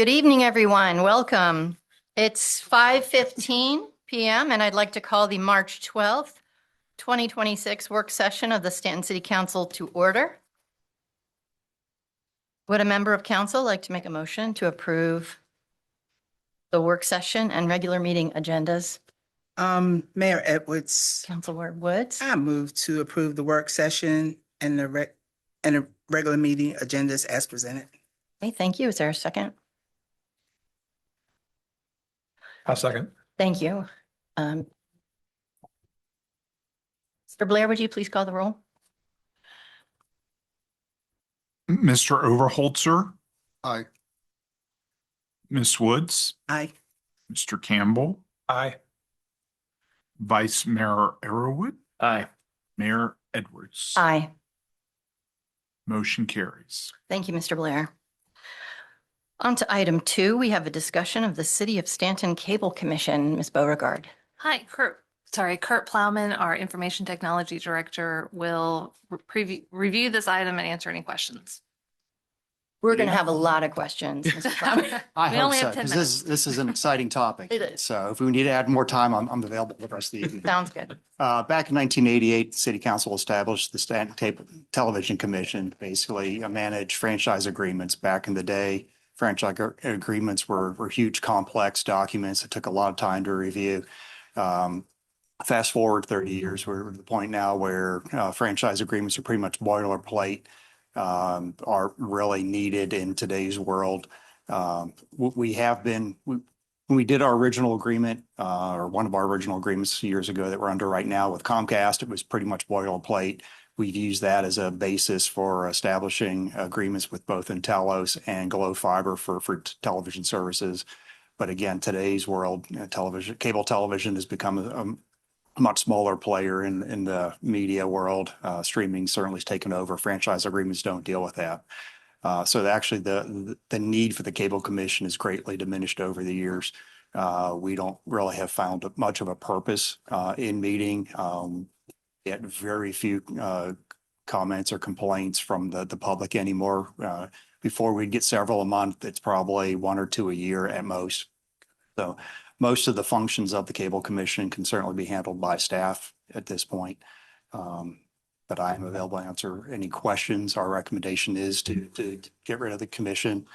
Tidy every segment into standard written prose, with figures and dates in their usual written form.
Good evening, everyone. Welcome. It's 5:15 p.m. and I'd like to call the March 12th, 2026 work session of the Staunton City Council to order. Would a member of council like to make a motion to approve the work session and regular meeting agendas? Mayor Edwards, Councilor Woods? I move to approve the work session and the regular meeting agendas as presented. Okay, thank you. Is there a second? I'll second. Thank you. Mr. Blair, would you please call the roll? Mr. Overholtzer, Aye. Ms. Woods, Aye. Mr. Campbell, Aye. Vice Mayor Arrowood, Aye. Mayor Edwards. Aye. Motion carries. Thank you, Mr. Blair. On to item 2, we have a discussion of the City of Staunton Cable Commission. Ms. Beauregard. Hi, Kurt Plowman, our Information Technology Director, will review this item and answer any questions. We're going to have a lot of questions, Mr. Plowman. I We hope only so, have 10 because this is an exciting topic. It is. So if we need to add more time, I'm available the rest of the evening. Sounds good. Back in 1988, the City Council established the Staunton Television Commission, basically manage franchise agreements. Back in the day, franchise agreements were huge, complex documents that took a lot of time to review. Fast forward 30 years, we're at the point now where franchise agreements are pretty much boilerplate, are really needed in today's world. When we did our original agreement, or one of our original agreements years ago that we're under right now with Comcast, it was pretty much boilerplate. We've used that as a basis for establishing agreements with both Intellos and Glo Fiber for television services. But again, today's world, cable television has become a much smaller player in the media world. Streaming certainly has taken over. Franchise agreements don't deal with that. So actually the need for the Cable Commission is greatly diminished over the years. We don't really have found much of a purpose in meeting. Yet very few comments or complaints from the public anymore. Before we'd get several a month, it's probably 1 or 2 a year at most. So most of the functions of the Cable Commission can certainly be handled by staff at this point. But I am available to answer any questions. Our recommendation is to get rid of the commission.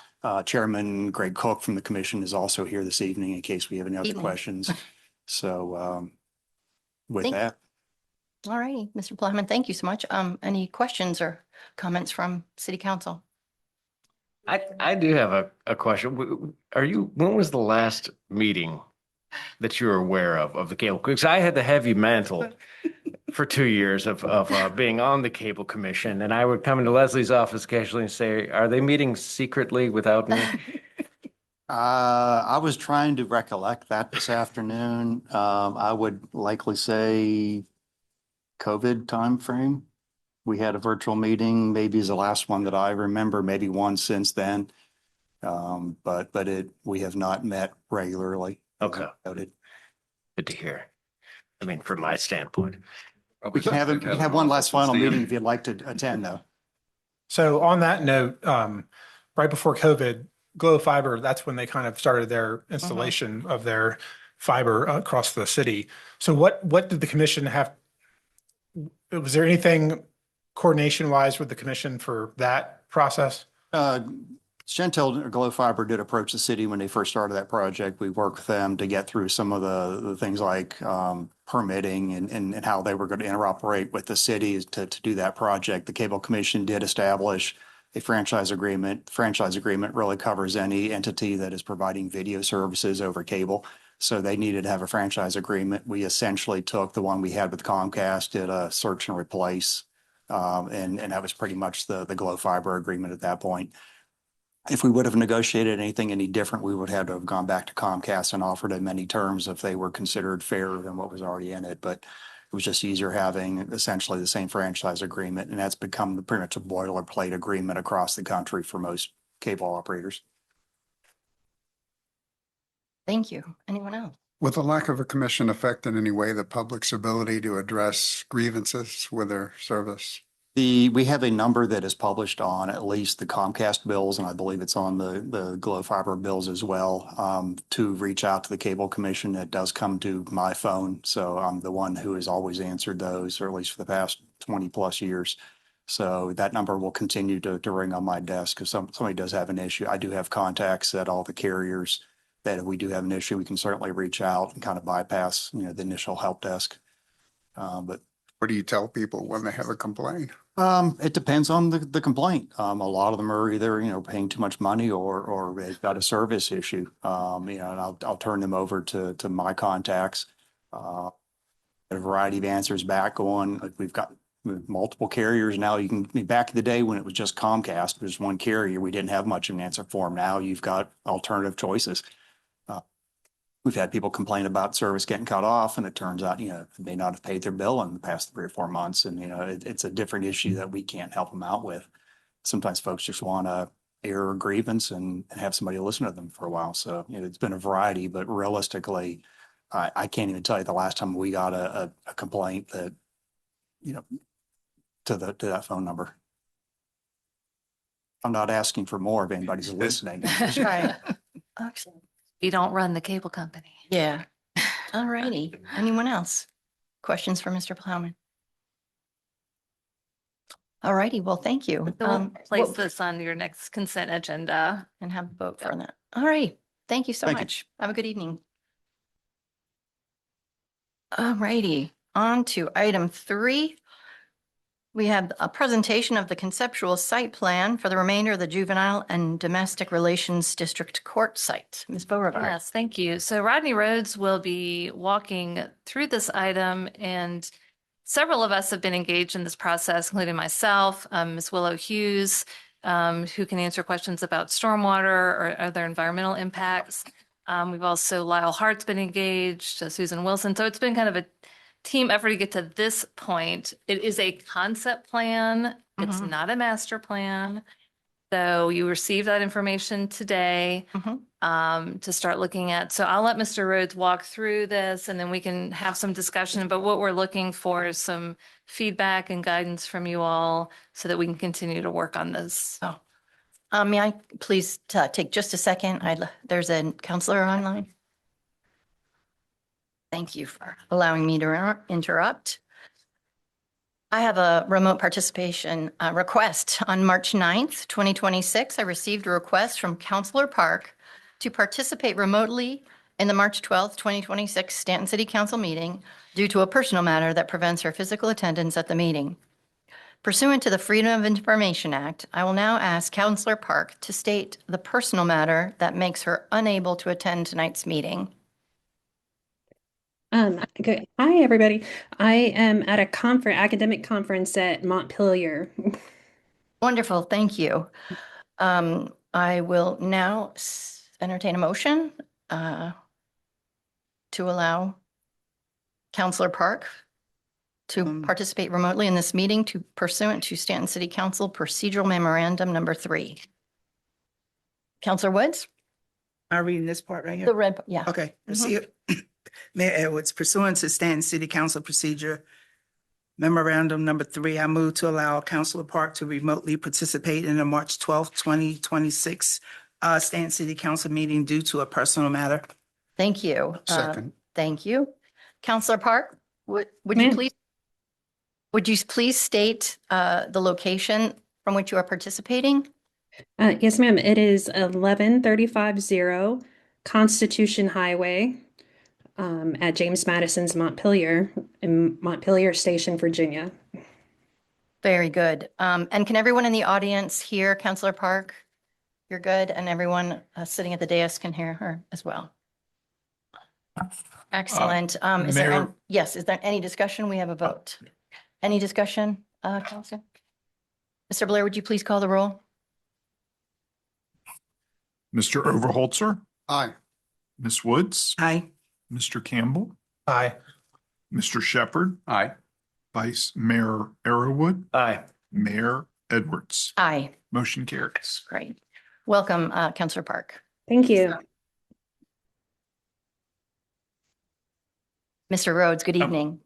Chairman Greg Cook from the commission is also here this evening in case we have any other questions. So with that. All righty, Mr. Plowman, thank you so much. Any questions or comments from City Council? I do have a question. When was the last meeting that you were aware of the cable? Because I had the heavy mantle for 2 years of being on the Cable Commission, and I would come into Leslie's office occasionally and say, are they meeting secretly without me? I was trying to recollect that this afternoon. I would likely say COVID timeframe. We had a virtual meeting, maybe is the last one that I remember, maybe one since then. But we have not met regularly. Okay. Noted. Good to hear. I mean, from my standpoint. We can have one last final meeting if you'd like to attend though. So on that note, right before COVID, Glo Fiber, that's when they kind of started their installation of their fiber across the city. So what did the commission have? Was there anything coordination wise with the commission for that process? Chantel Glo Fiber did approach the city when they first started that project. We worked with them to get through some of the things like permitting and how they were going to interoperate with the city to do that project. The Cable Commission did establish a franchise agreement. The franchise agreement really covers any entity that is providing video services over cable. So they needed to have a franchise agreement. We essentially took the one we had with Comcast, did a search and replace, and that was pretty much the Glo Fiber agreement at that point. If we would have negotiated anything any different, we would have to have gone back to Comcast and offered them any terms if they were considered fairer than what was already in it. But it was just easier having essentially the same franchise agreement. And that's become pretty much a boilerplate agreement across the country for most cable operators. Thank you. Anyone else? Will the lack of a commission affect in any way the public's ability to address grievances with their service? We have a number that is published on at least the Comcast bills, and I believe it's on the Glo Fiber bills as well, to reach out to the Cable Commission. That does come to my phone. So I'm the one who has always answered those, or at least for the past 20 plus years. So that number will continue to ring on my desk if somebody does have an issue. I do have contacts at all the carriers that if we do have an issue, we can certainly reach out and kind of bypass, the initial help desk. But What do you tell people when they have a complaint? it depends on the complaint. A lot of them are either, paying too much money or they've got a service issue. And I'll turn them over to my contacts. A variety of answers back on, like we've got multiple carriers now. Back in the day when it was just Comcast, there's one carrier, we didn't have much of an answer for them. Now you've got alternative choices. We've had people complain about service getting cut off, and it turns out, they may not have paid their bill in the past 3 or 4 months. And, it's a different issue that we can't help them out with. Sometimes folks just want to air a grievance and have somebody listen to them for a while. So, it's been a variety, but realistically, I can't even tell you the last time we got a complaint that, to that phone number. I'm not asking for more if anybody's listening. Right. Excellent. We don't run the cable company. Yeah. All righty. Anyone else? Questions for Mr. Plowman? All righty. Well, thank you. So we'll place Well, this on your next consent agenda. and have a vote for that. All right. Thank you so Thank you. much. Have a good evening. All righty. On to item 3. We have a presentation of the conceptual site plan for the remainder of the Juvenile and Domestic Relations District Court site. Ms. Beauregard. Yes, thank you. So Rodney Rhodes will be walking through this item, and several of us have been engaged in this process, including myself, Ms. Willow Hughes, who can answer questions about stormwater or other environmental impacts. We've also, Lyle Hart's been engaged, Susan Wilson. So it's been kind of a team effort to get to this point. It is a concept plan. It's Mhm. not a master plan. So you received that information today to start looking at. So I'll let Mr. Rhodes walk through this, and then we can have some discussion. But what we're looking for is some feedback and guidance from you all so that we can continue to work on this. May I please take just a second? There's a counselor online. Thank you for allowing me to interrupt. I have a remote participation request. On March 9th, 2026, I received a request from Counselor Park to participate remotely in the March 12th, 2026 Stanton City Council meeting due to a personal matter that prevents her physical attendance at the meeting. Pursuant to the Freedom of Information Act, I will now ask Counselor Park to state the personal matter that makes her unable to attend tonight's meeting. Okay. Hi, everybody. I am at a academic conference at Montpelier. Wonderful, thank you. I will now entertain a motion to allow Counselor Park to participate remotely in this meeting to pursuant to Stanton City Council Procedural Memorandum Number 3. Counselor Woods? Am I reading this part right here? The red, yeah. Okay. Mayor Edwards, pursuant to Stanton City Council Procedure Memorandum Number 3, I move to allow Councilor Park to remotely participate in the March 12th, 2026 Stanton City Council meeting due to a personal matter. Thank you. Second. Thank you. Counselor Park, would you Ma'am. please state the location from which you are participating? Yes, ma'am. It is 11350 Constitution Highway at James Madison's Montpelier in Montpelier Station, Virginia. Very good. And can everyone in the audience hear Counselor Park? You're good, and everyone sitting at the dais can hear her as well. Excellent. Is there, Mayor- yes, is there any discussion? We have a vote. Any discussion, Counselor? Mr. Blair, would you please call the roll? Mr. Overholzer, Aye. Ms. Woods, Aye. Mr. Campbell, Aye. Mr. Shepherd, Aye. Vice Mayor Arrowood, Aye. Mayor Edwards. Aye. Motion carries. Great. Welcome, Counselor Park. Thank you. Mr. Rhodes, good evening.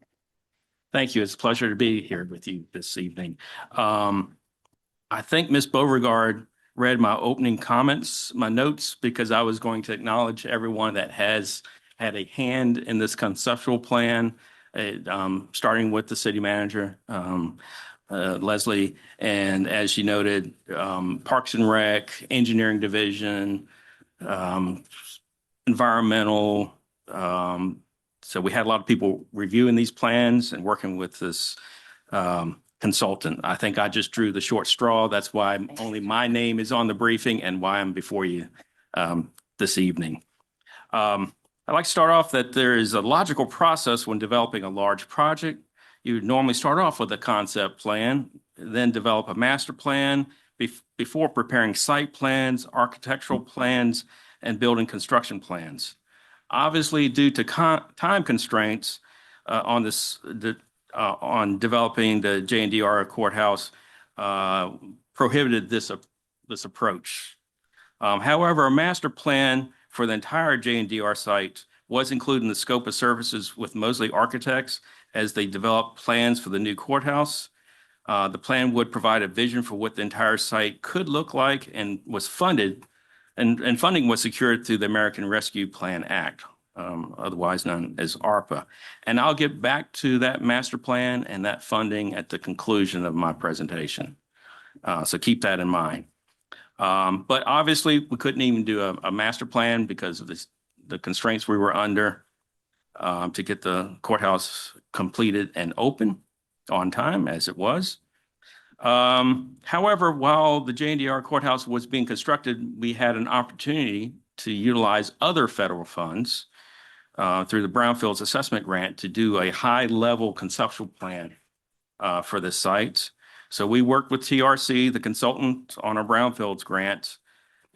Thank you. It's a pleasure to be here with you this evening. I think Ms. Beauregard read my opening comments, my notes, because I was going to acknowledge everyone that has had a hand in this conceptual plan, starting with the city manager, Leslie, and as she noted, Parks and Rec, Engineering Division, environmental. So we had a lot of people reviewing these plans and working with this consultant. I think I just drew the short straw. That's why only my name is on the briefing and why I'm before you this evening. I'd like to start off that there is a logical process when developing a large project. You would normally start off with a concept plan, then develop a master plan before preparing site plans, architectural plans, and building construction plans. Obviously, due to time constraints on developing the JNDR courthouse, prohibited this approach. However, a master plan for the entire JNDR site was included in the scope of services with Mosley Architects as they developed plans for the new courthouse. The plan would provide a vision for what the entire site could look like and was funded, and funding was secured through the American Rescue Plan Act, otherwise known as ARPA. And I'll get back to that master plan and that funding at the conclusion of my presentation. So keep that in mind. But obviously, we couldn't even do a master plan because of the constraints we were under to get the courthouse completed and open on time as it was. However, while the JNDR courthouse was being constructed, we had an opportunity to utilize other federal funds through the Brownfields Assessment Grant to do a high-level conceptual plan for this site. So we worked with TRC, the consultant, on our Brownfields grant,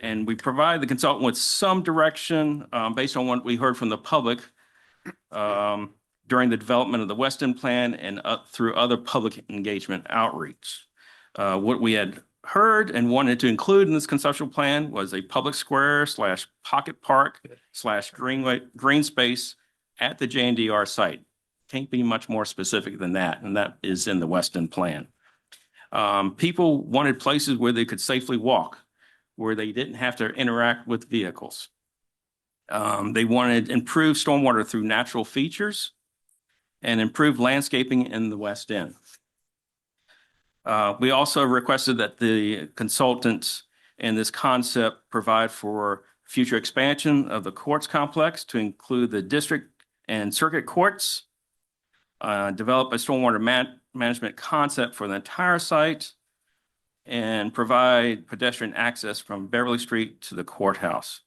and we provided the consultant with some direction based on what we heard from the public during the development of the West End Plan and through other public engagement outreach. What we had heard and wanted to include in this conceptual plan was a public square / pocket park / green space at the JNDR site. Can't be much more specific than that, and that is in the West End Plan. People wanted places where they could safely walk, where they didn't have to interact with vehicles. They wanted improved stormwater through natural features and improved landscaping in the West End. We also requested that the consultants in this concept provide for future expansion of the courts complex to include the district and circuit courts, develop a stormwater management concept for the entire site, and provide pedestrian access from Beverly Street to the courthouse.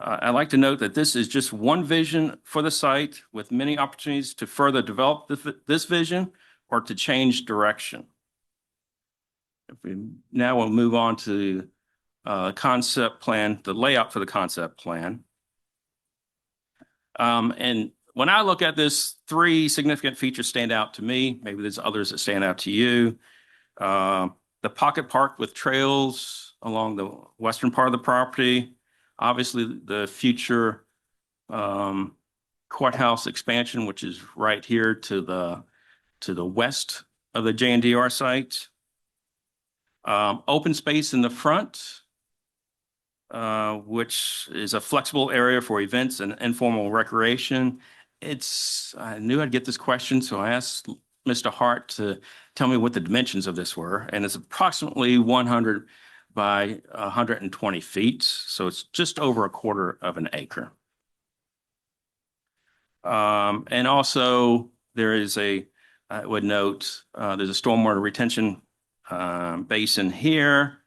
I'd like to note that this is just one vision for the site with many opportunities to further develop this vision or to change direction. Now we'll move on to concept plan, the layout for the concept plan. And when I look at this, 3 significant features stand out to me. Maybe there's others that stand out to you. The pocket park with trails along the western part of the property. Obviously, the future courthouse expansion, which is right here to the west of the JNDR site. Open space in the front, which is a flexible area for events and informal recreation. I knew I'd get this question, so I asked Mr. Hart to tell me what the dimensions of this were, and it's approximately 100 by 120 feet, so it's just over a quarter of an acre. And also, there is I would note, there's a stormwater retention basin here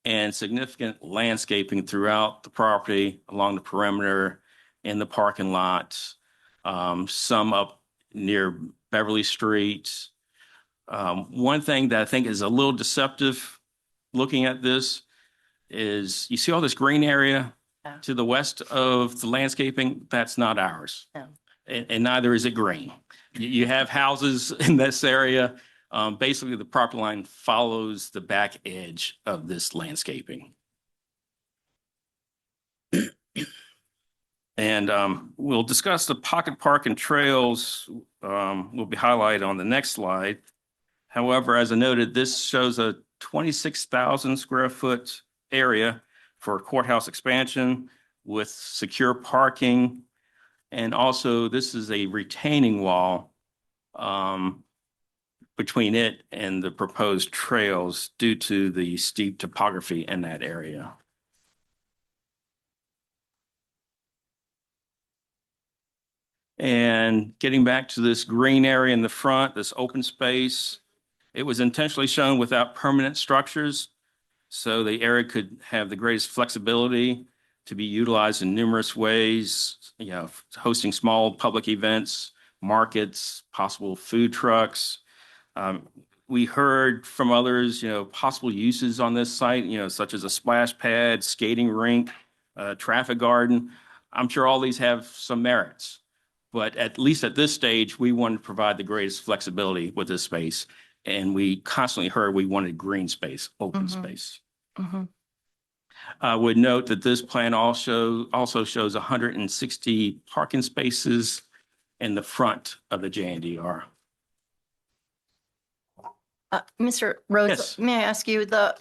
and significant landscaping throughout the property along the perimeter in the parking lot, some up near Beverly Street. One thing that I think is a little deceptive looking at this is you see all this green area to the west of the landscaping. That's not ours. No. And neither is it green. You have houses in this area. Basically, the property line follows the back edge of this landscaping. And we'll discuss the pocket park and trails will be highlighted on the next slide. However, as I noted, this shows a 26,000 square foot area for courthouse expansion with secure parking. And also, this is a retaining wall between it and the proposed trails due to the steep topography in that area. And getting back to this green area in the front, this open space, it was intentionally shown without permanent structures, so the area could have the greatest flexibility to be utilized in numerous ways, hosting small public events, markets, possible food trucks. We heard from others, possible uses on this site, such as a splash pad, skating rink, traffic garden. I'm sure all these have some merits. But at least at this stage, we wanted to provide the greatest flexibility with this space. And we constantly heard we wanted green space, open space. I would note that this plan also shows 160 parking spaces in the front of the JNDR. Mr. Rhodes, Yes. may I ask you, the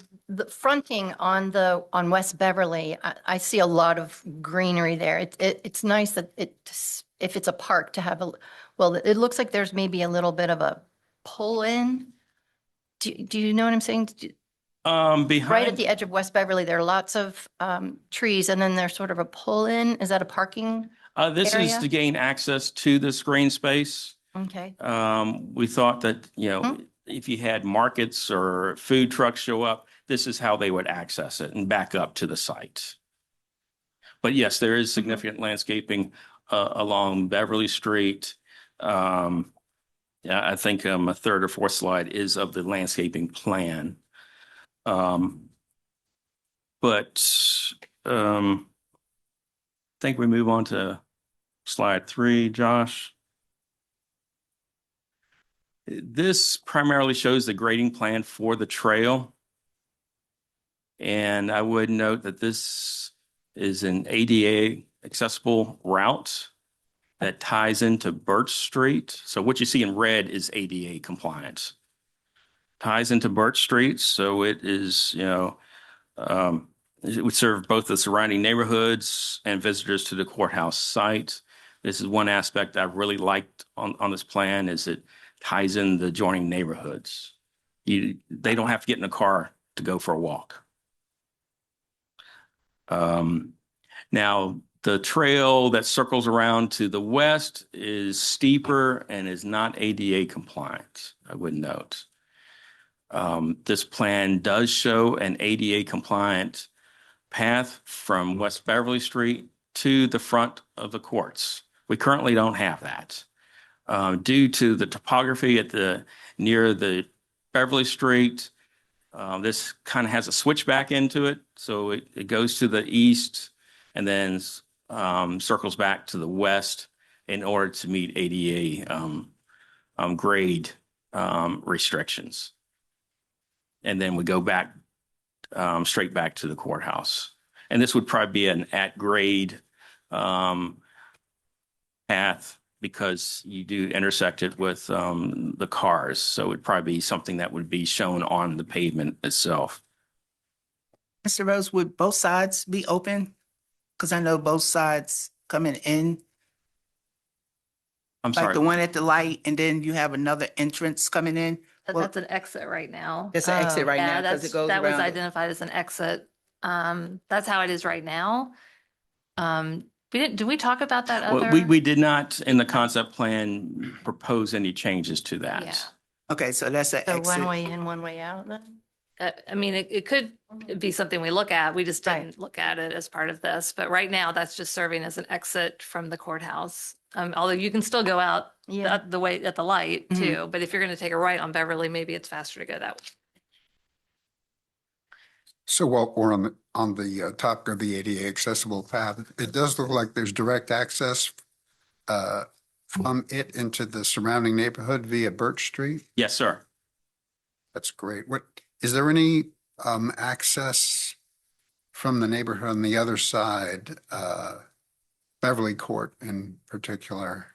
fronting on West Beverly, I see a lot of greenery there. It's nice that if it's a park to have it looks like there's maybe a little bit of a pull in. Do you know what I'm saying? Behind, Right at the edge of West Beverly, there are lots of trees and then there's sort of a pull in. Is that a parking? this is area? to gain access to this green space. Okay. We thought that, if you had markets or food trucks show up, this is how they would access it and back up to the site. But yes, there is significant landscaping along Beverly Street. Yeah, I think a third or fourth slide is of the landscaping plan. But I think we move on to slide 3, Josh. This primarily shows the grading plan for the trail. And I would note that this is an ADA accessible route that ties into Birch Street. So what you see in red is ADA compliant. Ties into Birch Street, so it is, it would serve both the surrounding neighborhoods and visitors to the courthouse site. This is one aspect I really liked on this plan, is it ties in the adjoining neighborhoods. They don't have to get in a car to go for a walk. Now, the trail that circles around to the west is steeper and is not ADA compliant, I would note. This plan does show an ADA compliant path from West Beverly Street to the front of the courts. We currently don't have that. Due to the topography near the Beverly Street, this kind of has a switchback into it. So it goes to the east and then circles back to the west in order to meet ADA grade restrictions. And then we go back straight back to the courthouse. And this would probably be an at-grade path because you do intersect it with the cars. So it would probably be something that would be shown on the pavement itself. Mr. Rose, would both sides be open? Because I know both sides coming in, I'm like sorry. the one at the light, and then you have another entrance coming in. Well, That's an exit right now. It's an exit right Yeah, now because it goes that was around. identified as an exit. That's how it is right now. Did we talk about that Well, other? we did not in the concept plan propose any changes to that. Yeah. Okay, so that's an So exit. one way in, one way out then? I mean, it could be something we look at. We just Right. didn't look at it as part of this. But right now, that's just serving as an exit from the courthouse. Although you can still go out Yeah. the way at the light Mhm. too. But if you're going to take a right on Beverly, maybe it's faster to go that way. So while we're on the topic of the ADA accessible path, it does look like there's direct access from it into the surrounding neighborhood via Birch Street. Yes, sir. That's great. Is there any access from the neighborhood on the other side Beverly Court in particular?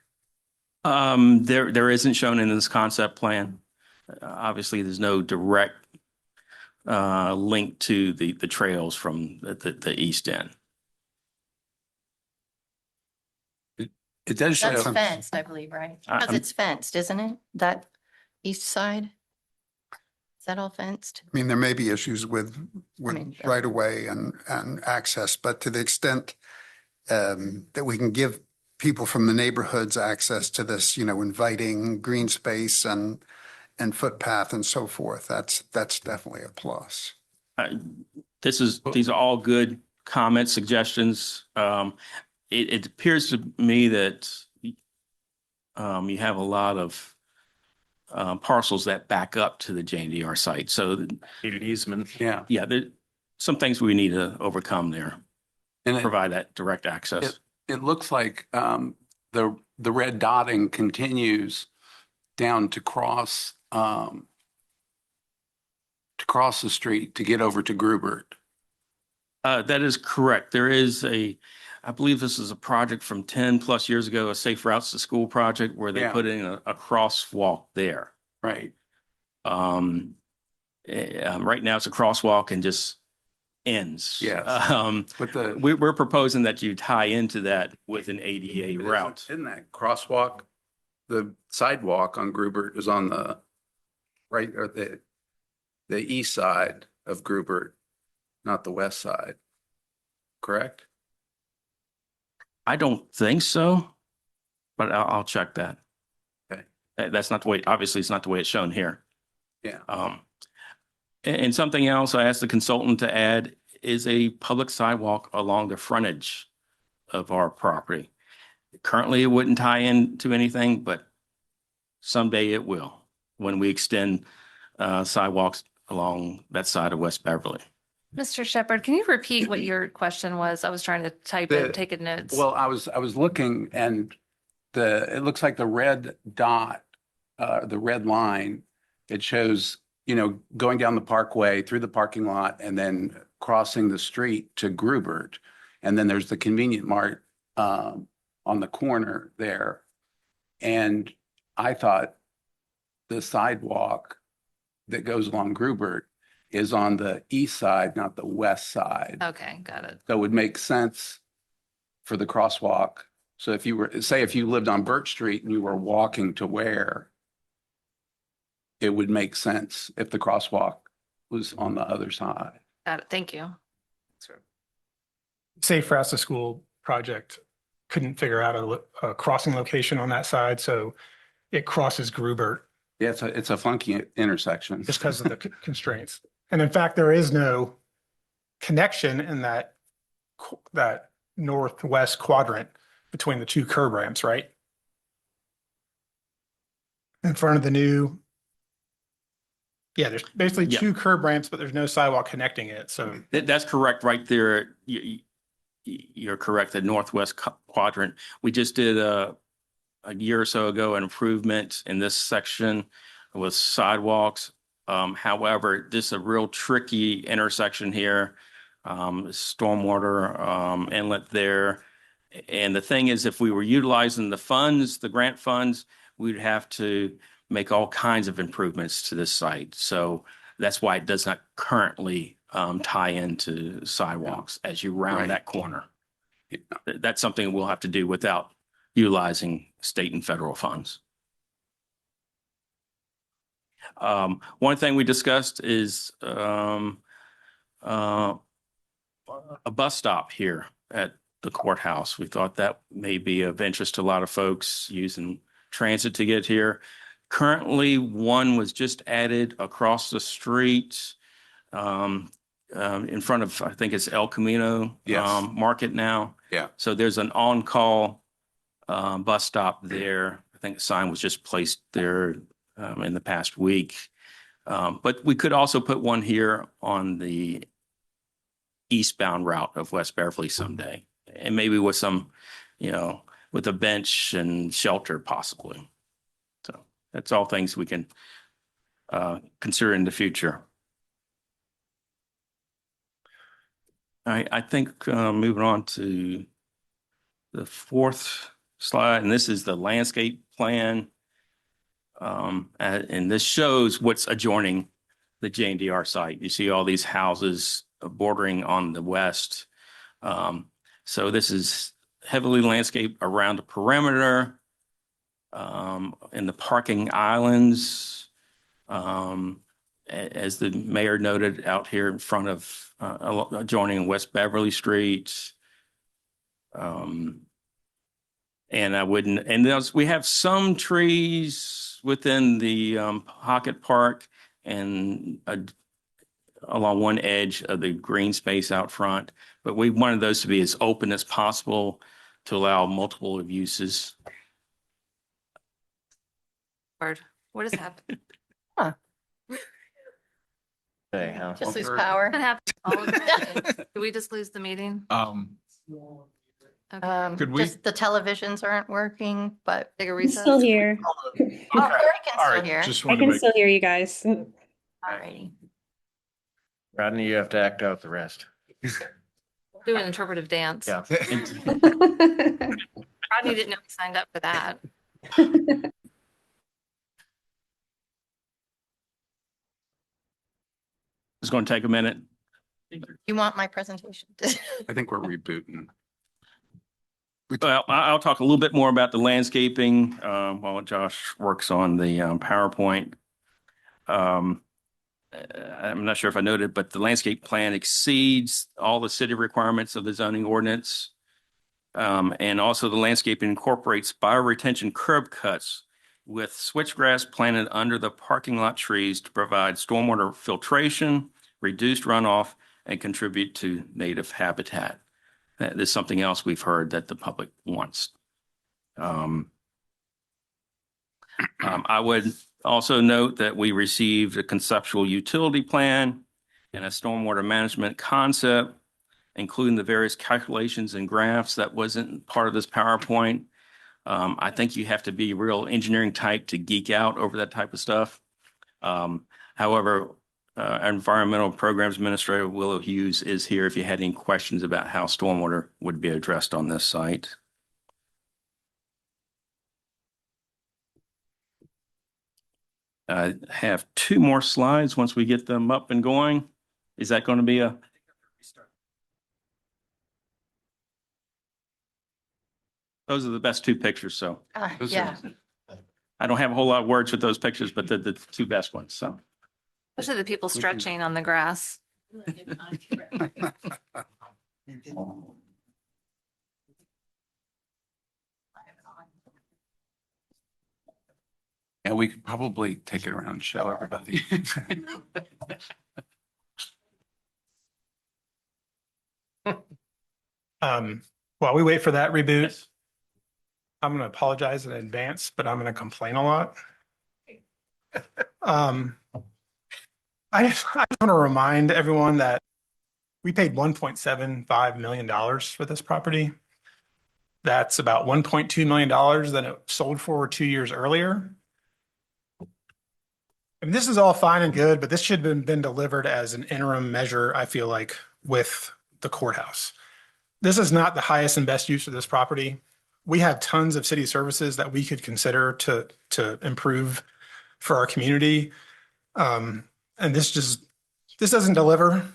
There isn't shown in this concept plan. Obviously, there's no direct link to the trails from the east end. It does show. That's fenced, I believe, right? Because I'm- it's fenced, isn't it? That east side? Is that all fenced? I mean, there may be issues with sure. right of way and access, but to the extent that we can give people from the neighborhoods access to this, inviting green space and footpath and so forth, that's definitely a plus. These are all good comments, suggestions. It appears to me that you have a lot of parcels that back up to the JNDR site. So Need an easement. Yeah. yeah, there some things we need to overcome there, And provide that direct access. it looks like the red dotting continues down to cross the street to get over to Grubert. That is correct. There is I believe this is a project from 10 plus years ago, a Safe Routes to School project where they Yeah. put in a crosswalk there. Right. Right now it's a crosswalk and just ends. Yes. With the We're proposing that you tie into that with an ADA route. Isn't that crosswalk? The sidewalk on Grubert is on the right or the east side of Grubert, not the west side. Correct? I don't think so, but I'll check that. Okay. That's not the way, obviously it's not the way it's shown here. Yeah. And something else I asked the consultant to add is a public sidewalk along the frontage of our property. Currently, it wouldn't tie into anything, but someday it will when we extend sidewalks along that side of West Beverly. Mr. Shepherd, can you repeat what your question was? I was trying to type it, take notes. Well, I was looking and it looks like the red dot, the red line, it shows, going down the parkway through the parking lot and then crossing the street to Grubert. And then there's the convenient mart on the corner there. And I thought the sidewalk that goes along Grubert is on the east side, not the west side. Okay, got it. So it would make sense for the crosswalk. So if you lived on Birch Street and you were walking to Ware, it would make sense if the crosswalk was on the other side. Got it. Thank you. Safe Routes to School project couldn't figure out a crossing location on that side, so it crosses Grubert Yeah, it's a funky intersection. just because of the constraints. And in fact, there is no connection in that northwest quadrant between the two curb ramps, right? In front of the new. Yeah, there's basically Yeah. two curb ramps, but there's no sidewalk connecting it. So That's correct right there. You're correct, the northwest quadrant. We just did a year or so ago an improvement in this section with sidewalks. However, this is a real tricky intersection here. Stormwater inlet there. And the thing is, if we were utilizing the funds, the grant funds, we'd have to make all kinds of improvements to this site. So that's why it does not currently tie into sidewalks as you round Right. that corner. That's something we'll have to do without utilizing state and federal funds. One thing we discussed is a bus stop here at the courthouse. We thought that may be of interest to a lot of folks using transit to get here. Currently, one was just added across the street in front of, I think it's El Camino Yes. Market now. Yeah. So there's an on-call bus stop there. I think a sign was just placed there in the past week. But we could also put one here on the eastbound route of West Beverly someday. And maybe with some, with a bench and shelter possibly. So that's all things we can consider in the future. I think moving on to the fourth slide, and this is the landscape plan. And this shows what's adjoining the JNDR site. You see all these houses bordering on the west. So this is heavily landscaped around the perimeter, in the parking islands. As the mayor noted, out here in front of adjoining West Beverly Street. And I wouldn't, and we have some trees within the pocket park and along one edge of the green space out front, but we wanted those to be as open as possible to allow multiple of uses. Word. What has happened? Hey, huh? Just lose power. What happened? All of that? Did we just lose the meeting? Okay. Could we- Just the televisions aren't working, but Take a I'm recess? still here. oh, Carrie can All still right, hear. just I wanted to can make, still hear you guys. Alrighty. Rodney, you have to act out the rest. Do an interpretive dance. Yeah. Rodney didn't know he signed up for that. It's going to take a minute. You want my presentation? I think we're rebooting. Well, I'll talk a little bit more about the landscaping while Josh works on the PowerPoint. I'm not sure if I noted, but the landscape plan exceeds all the city requirements of the zoning ordinance. And also the landscape incorporates bioretention curb cuts with switchgrass planted under the parking lot trees to provide stormwater filtration, reduced runoff, and contribute to native habitat. That is something else we've heard that the public wants. I would also note that we received a conceptual utility plan and a stormwater management concept, including the various calculations and graphs that wasn't part of this PowerPoint. I think you have to be real engineering type to geek out over that type of stuff. However, our environmental programs administrator, Willow Hughes, is here if you had any questions about how stormwater would be addressed on this site. I have two more slides once we get them up and going. Is that going to be a? Those are the best two pictures, so Yeah. I don't have a whole lot of words with those pictures, but they're the two best ones, so. Especially the people stretching on the grass. And we could probably take it around and show everybody. While we wait for that reboot, I'm going to apologize in advance, but I'm going to complain a lot. I just want to remind everyone that we paid $1.75 million for this property. That's about $1.2 million that it sold for 2 years earlier. I mean, this is all fine and good, but this should have been delivered as an interim measure, I feel like, with the courthouse. This is not the highest and best use of this property. We have tons of city services that we could consider to improve for our community. And this doesn't deliver,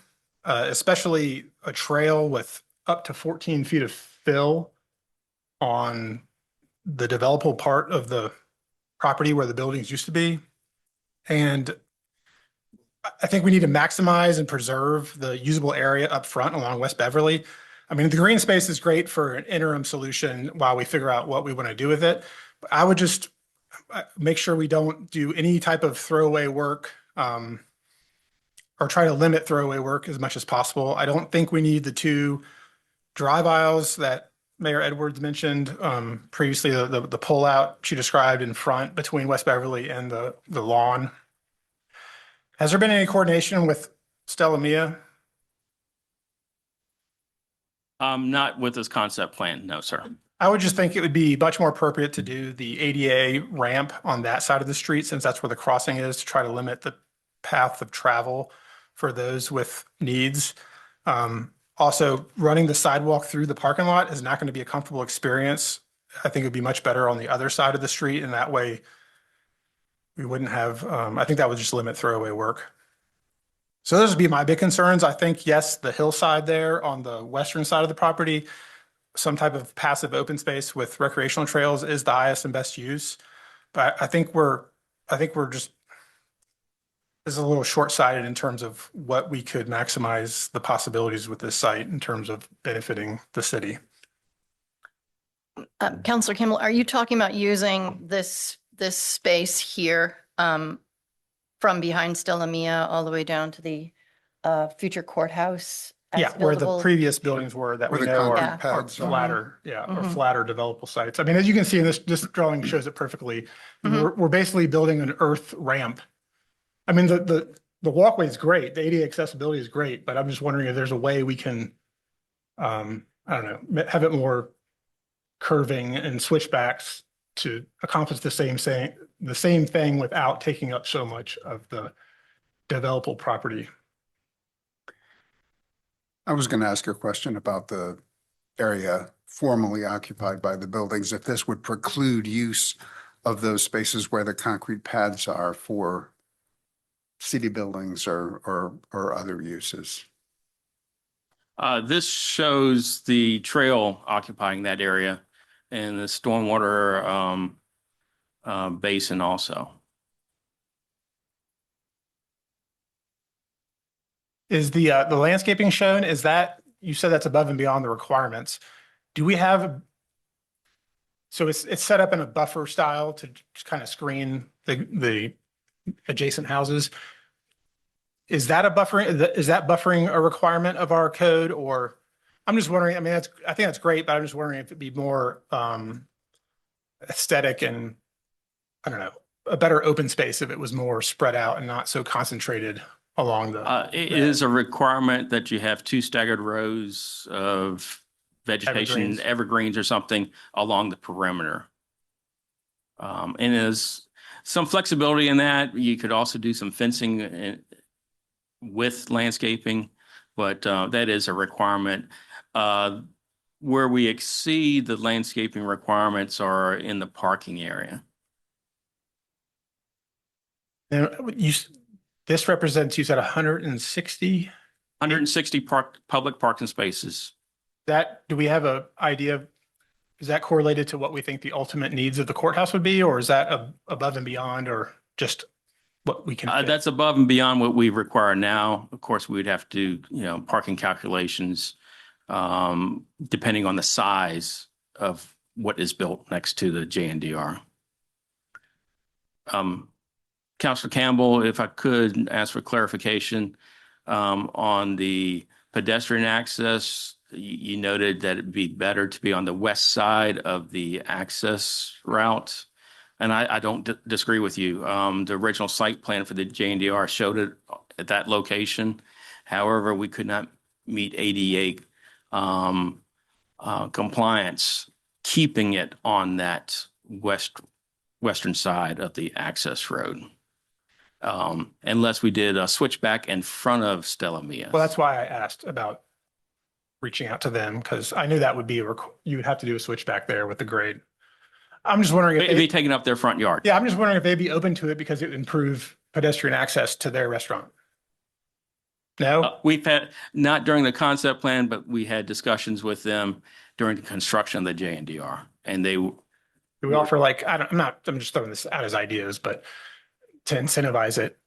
especially a trail with up to 14 feet of fill on the developable part of the property where the buildings used to be. And I think we need to maximize and preserve the usable area up front along West Beverly. I mean, the green space is great for an interim solution while we figure out what we want to do with it. But I would just make sure we don't do any type of throwaway work or try to limit throwaway work as much as possible. I don't think we need the two drive aisles that Mayor Edwards mentioned previously, the pullout she described in front between West Beverly and the lawn. Has there been any coordination with Stella Mia? Not with this concept plan, no, sir. I would just think it would be much more appropriate to do the ADA ramp on that side of the street, since that's where the crossing is, to try to limit the path of travel for those with needs. Also, running the sidewalk through the parking lot is not going to be a comfortable experience. I think it'd be much better on the other side of the street, and that way we wouldn't have, I think that would just limit throwaway work. So those would be my big concerns. I think, yes, the hillside there on the western side of the property, some type of passive open space with recreational trails is the highest and best use. But I think we're just, this is a little short-sighted in terms of what we could maximize the possibilities with this site in terms of benefiting the city. Counselor Kimball, are you talking about using this space here from behind Stella Mia all the way down to the future courthouse? as Yeah, where the buildable? previous buildings were that Where we the know concrete Yeah. are pads are. flatter, or Mhm. flatter developable sites. I mean, as you can see in this drawing shows it perfectly. Mhm. We're basically building an earth ramp. I mean, the walkway is great. The ADA accessibility is great, but I'm just wondering if there's a way we can, I don't know, have it more curving and switchbacks to accomplish the same thing without taking up so much of the developable property. I was going to ask you a question about the area formerly occupied by the buildings, if this would preclude use of those spaces where the concrete pads are for city buildings or other uses. This shows the trail occupying that area and the stormwater basin also. Is the landscaping shown, is that, you said that's above and beyond the requirements. Do we have, so it's set up in a buffer style to just kind of screen the adjacent houses? Is that a buffering, is that buffering a requirement of our code, or, I'm just wondering, I mean, I think that's great, but I'm just wondering if it'd be more aesthetic and, I don't know, a better open space if it was more spread out and not so concentrated along the. It is a requirement that you have 2 staggered rows of vegetation, evergreens or something along the perimeter. And there's some flexibility in that. You could also do some fencing with landscaping, but that is a requirement. Where we exceed the landscaping requirements are in the parking area. And this represents, you said 160? 160 public parking spaces. Do we have a idea, is that correlated to what we think the ultimate needs of the courthouse would be, or is that above and beyond, or just what we can fit? That's above and beyond what we require now. Of course, we'd have to do, parking calculations, depending on the size of what is built next to the JNDR. Councilor Campbell, if I could ask for clarification, on the pedestrian access, you noted that it'd be better to be on the west side of the access route. And I don't disagree with you. The original site plan for the JNDR showed it at that location. However, we could not meet ADA compliance, keeping it on that western side of the access road. Unless we did a switchback in front of Stella Mia. Well, that's why I asked about reaching out to them, because I knew that would be, you would have to do a switchback there with the grade. I'm just wondering if It'd be taking up their front yard. yeah, I'm just wondering if they'd be open to it because it would improve pedestrian access to their restaurant. No? We've had, not during the concept plan, but we had discussions with them during the construction of the JNDR. And they, Do we offer like, I'm just throwing this out as ideas, but to incentivize it,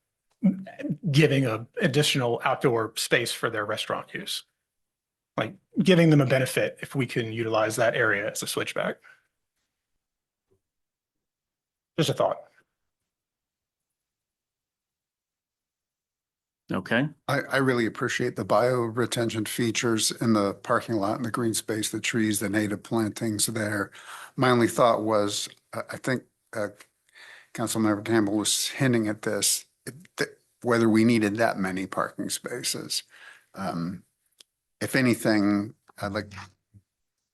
giving a additional outdoor space for their restaurant use. Like giving them a benefit if we can utilize that area as a switchback. Just a thought. okay. I really appreciate the bioretention features in the parking lot and the green space, the trees, the native plantings there. My only thought was, I think Councilmember Campbell was hinting at this, whether we needed that many parking spaces. If anything, I'd like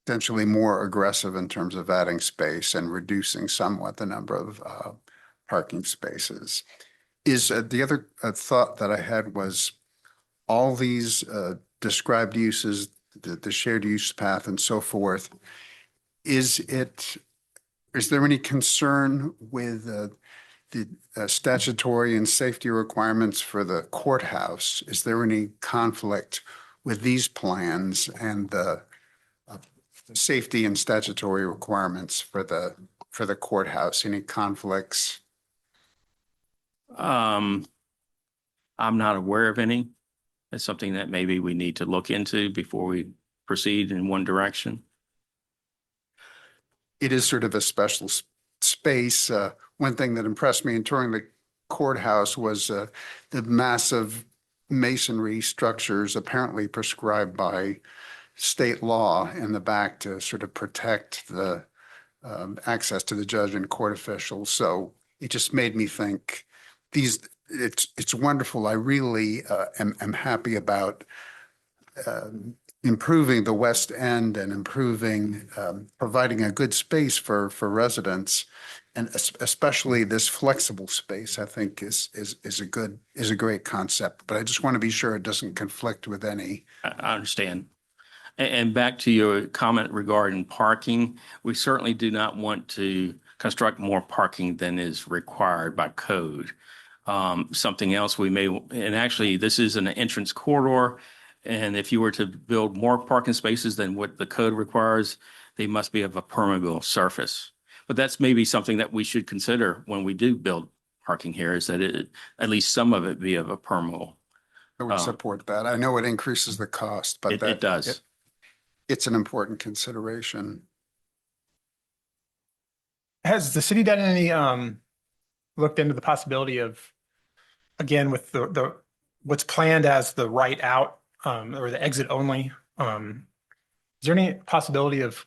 potentially more aggressive in terms of adding space and reducing somewhat the number of parking spaces. Is the other thought that I had was all these described uses, the shared use path and so forth, is there any concern with the statutory and safety requirements for the courthouse? Is there any conflict with these plans and the safety and statutory requirements for the courthouse? Any conflicts? I'm not aware of any. It's something that maybe we need to look into before we proceed in one direction. It is sort of a special space. One thing that impressed me in touring the courthouse was the massive masonry structures apparently prescribed by state law in the back to sort of protect the access to the judge and court officials. So it just made me think it's wonderful. I really am happy about improving the West End and improving, providing a good space for residents. And especially this flexible space, I think is a great concept, but I just want to be sure it doesn't conflict with any. I understand. And back to your comment regarding parking, we certainly do not want to construct more parking than is required by code. Something else we may, and actually this is an entrance corridor. And if you were to build more parking spaces than what the code requires, they must be of a permeable surface. But that's maybe something that we should consider when we do build parking here, is that at least some of it be of a permeable. I would support that. I know it increases the cost, but It does. It's an important consideration. Has the city done any, looked into the possibility of, again, with the what's planned as the right out, or the exit only? Is there any possibility of,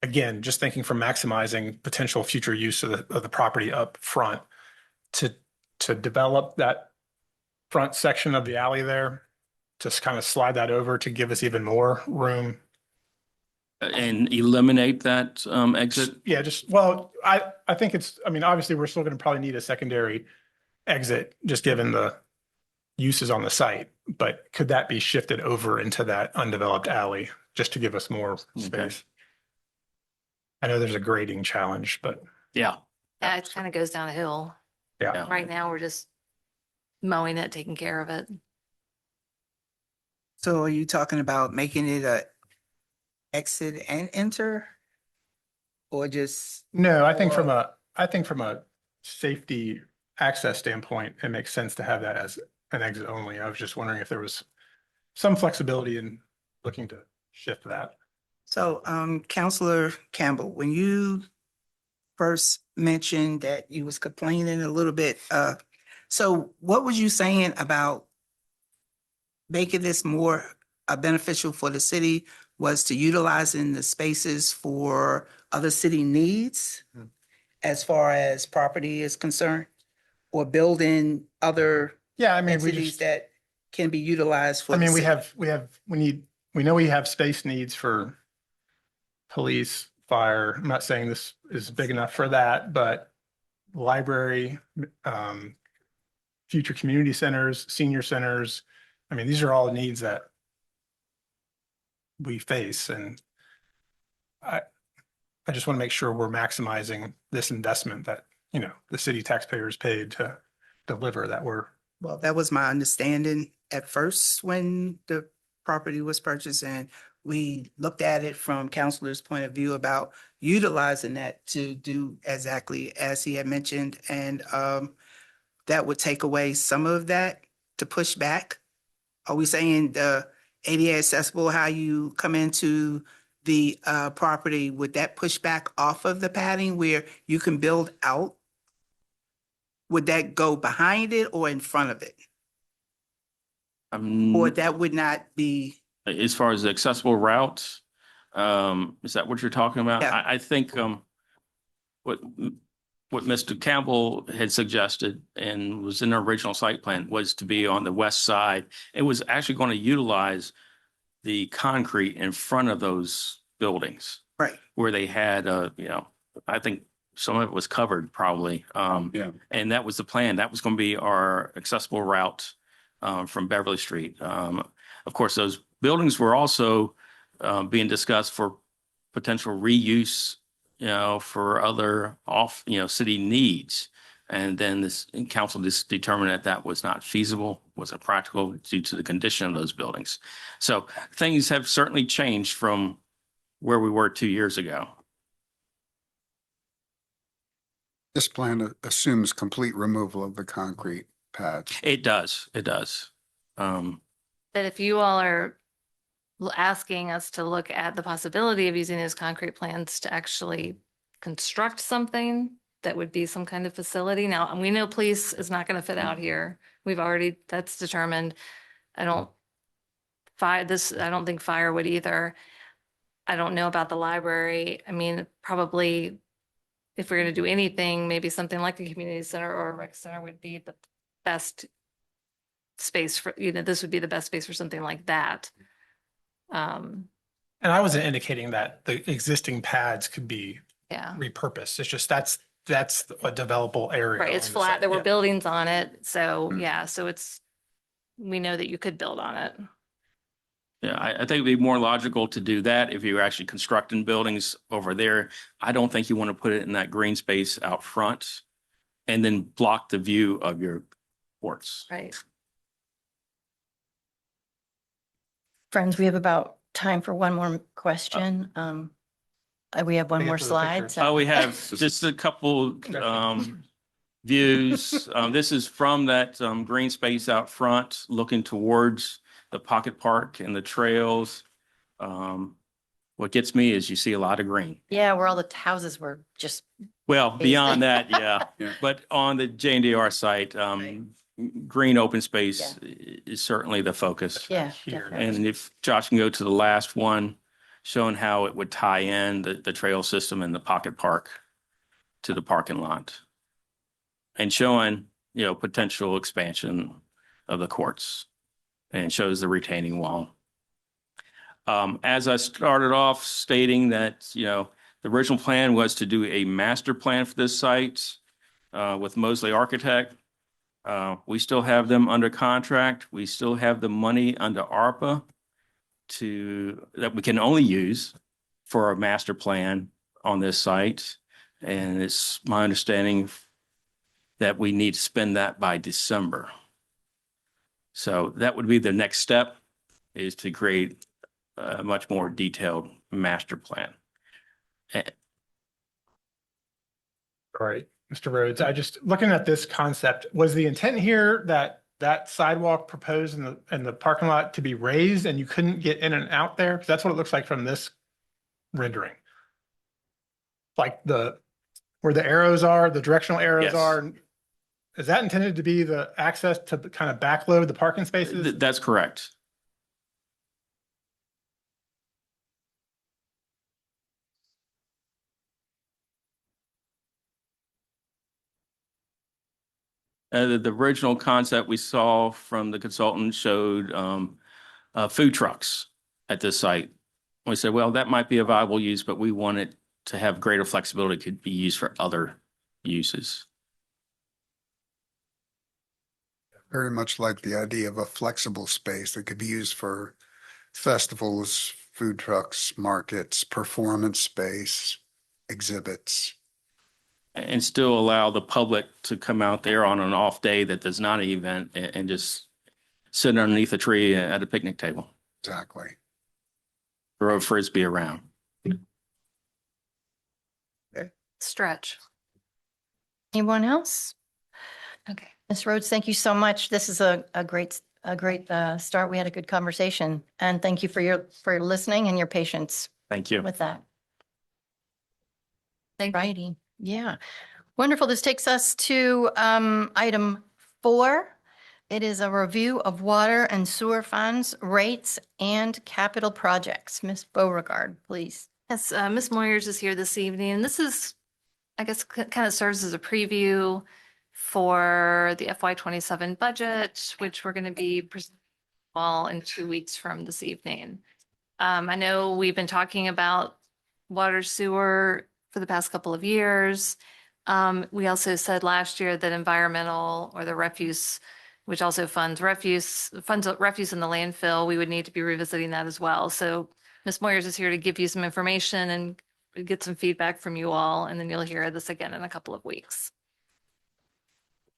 again, just thinking from maximizing potential future use of the property up front to develop that front section of the alley there, just kind of slide that over to give us even more room? And eliminate that exit? Yeah, well, I think I mean, obviously, we're still going to probably need a secondary exit, just given the uses on the site. But could that be shifted over into that undeveloped alley just to give us more space? Okay. I know there's a grading challenge, but Yeah. Yeah, it kind of goes down a hill. yeah. Right now, we're just mowing it, taking care of it. So are you talking about making it a exit and enter? Or just, No, I think from a safety access standpoint, it makes sense to have that as an exit only. I was just wondering if there was some flexibility in looking to shift that. so Counselor Campbell, when you first mentioned that you was complaining a little bit, so what was you saying about making this more beneficial for the city? Was to utilizing the spaces for other city needs as far as property is concerned? Or building other Yeah, I mean, entities that can be utilized for I the mean, city? we know we have space needs for police, fire. I'm not saying this is big enough for that, but library, future community centers, senior centers. I mean, these are all needs that we face, and I just want to make sure we're maximizing this investment that, the city taxpayers paid to deliver, that we're. Well, that was my understanding at first when the property was purchased, and we looked at it from counselor's point of view about utilizing that to do exactly as he had mentioned. And that would take away some of that to push back. Are we saying the ADA accessible, how you come into the property, would that push back off of the padding where you can build out? Would that go behind it or in front of it? Or that would not be? As far as the accessible routes, is that what you're talking about? Yeah. I think what Mr. Campbell had suggested and was in the original site plan was to be on the west side. It was actually going to utilize the concrete in front of those buildings. Right. Where they had, I think some of it was covered probably. Yeah. And that was the plan. That was going to be our accessible route from Beverly Street. Of course, those buildings were also being discussed for potential reuse, for other city needs. And then this council just determined that that was not feasible, wasn't practical due to the condition of those buildings. So things have certainly changed from where we were 2 years ago. This plan assumes complete removal of the concrete pads. It does. It does. But if you all are asking us to look at the possibility of using those concrete plans to actually construct something that would be some kind of facility. Now, we know police is not going to fit out here. That's determined. I don't think fire would either. I don't know about the library. I mean, probably if we're going to do anything, maybe something like a community center or a rec center would be the best space for, this would be the best space for something like that. And I wasn't indicating that the existing pads could be Yeah. repurposed. It's just that's a developable area. Right, it's on the flat, site. there were Yeah. buildings on it, so, yeah, so we know that you could build on it. Yeah, I think it'd be more logical to do that if you're actually constructing buildings over there. I don't think you want to put it in that green space out front and then block the view of your courts. Right. Friends, we have about time for one more question. We have one Get more to the slide. pictures. so- We have just a couple views. This is from that green space out front, looking towards the pocket park and the trails. What gets me is you see a lot of green. Yeah, where all the houses were just, Well, beyond that, yeah. Yeah. But on the JNDR site, green open space is certainly the focus. yeah. Here. definitely. And if Josh can go to the last one, showing how it would tie in the trail system and the pocket park to the parking lot. And showing, potential expansion of the courts, and shows the retaining wall. As I started off stating that, the original plan was to do a master plan for this site with Mosley Architect. We still have them under contract. We still have the money under ARPA that we can only use for a master plan on this site. And it's my understanding that we need to spend that by December. So that would be the next step, is to create a much more detailed master plan. All right, Mr. Rhodes, looking at this concept, was the intent here that sidewalk proposed in the parking lot to be raised and you couldn't get in and out there? Because that's what it looks like from this rendering. Like where the arrows are, the directional arrows Yes. are. Is that intended to be the access to kind of backload the parking spaces? That's correct. The original concept we saw from the consultant showed food trucks at this site. We said, well, that might be a viable use, but we want it to have greater flexibility, could be used for other uses. Very much like the idea of a flexible space that could be used for festivals, food trucks, markets, performance space, exhibits. And still allow the public to come out there on an off day that there's not an event and just sit underneath a tree at a picnic table, Exactly. throw a Frisbee around. Stretch. Anyone else? Okay. Ms. Rhodes, thank you so much. This is a great start. We had a good conversation, and thank you for your listening and your patience Thank you. with that. Thank you. Righty, yeah. Wonderful. This takes us to item 4. It is a review of water and sewer funds, rates, and capital projects. Ms. Beauregard, please. Yes, Ms. Moyers is here this evening, and this is, I guess, kind of serves as a preview for the FY27 budget, which we're going to be presenting in 2 weeks from this evening. I know we've been talking about water sewer for the past couple of years. We also said last year that environmental or the refuse which also funds refuse in the landfill. We would need to be revisiting that as well. So Ms. Moyers is here to give you some information and get some feedback from you all, and then you'll hear this again in a couple of weeks.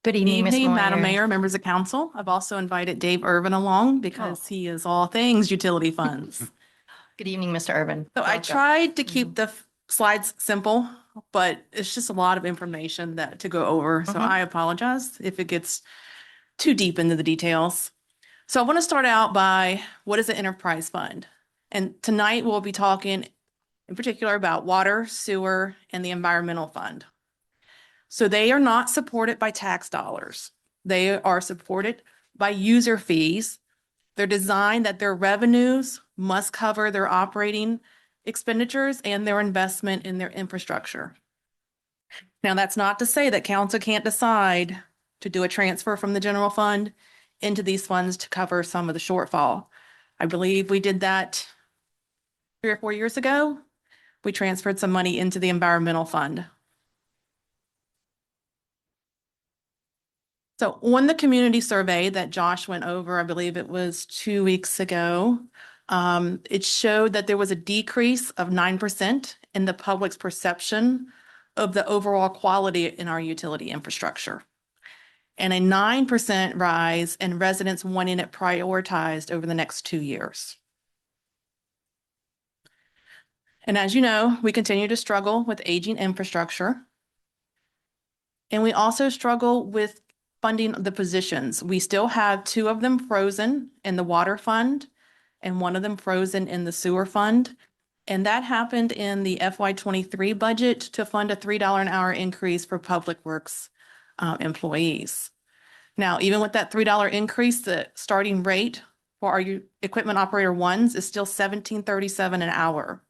Good evening, Ms. Evening, Madam Moyer. Mayor, members of council. I've also invited Dave Irvin along because he is all things utility funds. Good evening, Mr. Urban. So I Welcome. tried to keep the slides simple, but it's just a lot of information that to go over. So I apologize if it gets too deep into the details. So I want to start out by what is an enterprise fund? And tonight we'll be talking in particular about water, sewer, and the environmental fund. So they are not supported by tax dollars. They are supported by user fees. They're designed that their revenues must cover their operating expenditures and their investment in their infrastructure. Now, that's not to say that council can't decide to do a transfer from the general fund into these funds to cover some of the shortfall. I believe we did that 3 or 4 years ago. We transferred some money into the environmental fund. So on the community survey that Josh went over, I believe it was 2 weeks ago, it showed that there was a decrease of 9% in the public's perception of the overall quality in our utility infrastructure, and a 9% rise in residents wanting it prioritized over the next 2 years. And as you know, we continue to struggle with aging infrastructure. And we also struggle with funding the positions. We still have 2 of them frozen in the water fund and 1 of them frozen in the sewer fund. And that happened in the FY23 budget to fund a $3 an hour increase for public works employees. Now, even with that $3 increase, the starting rate for our equipment operator ones is still $17.37 an hour.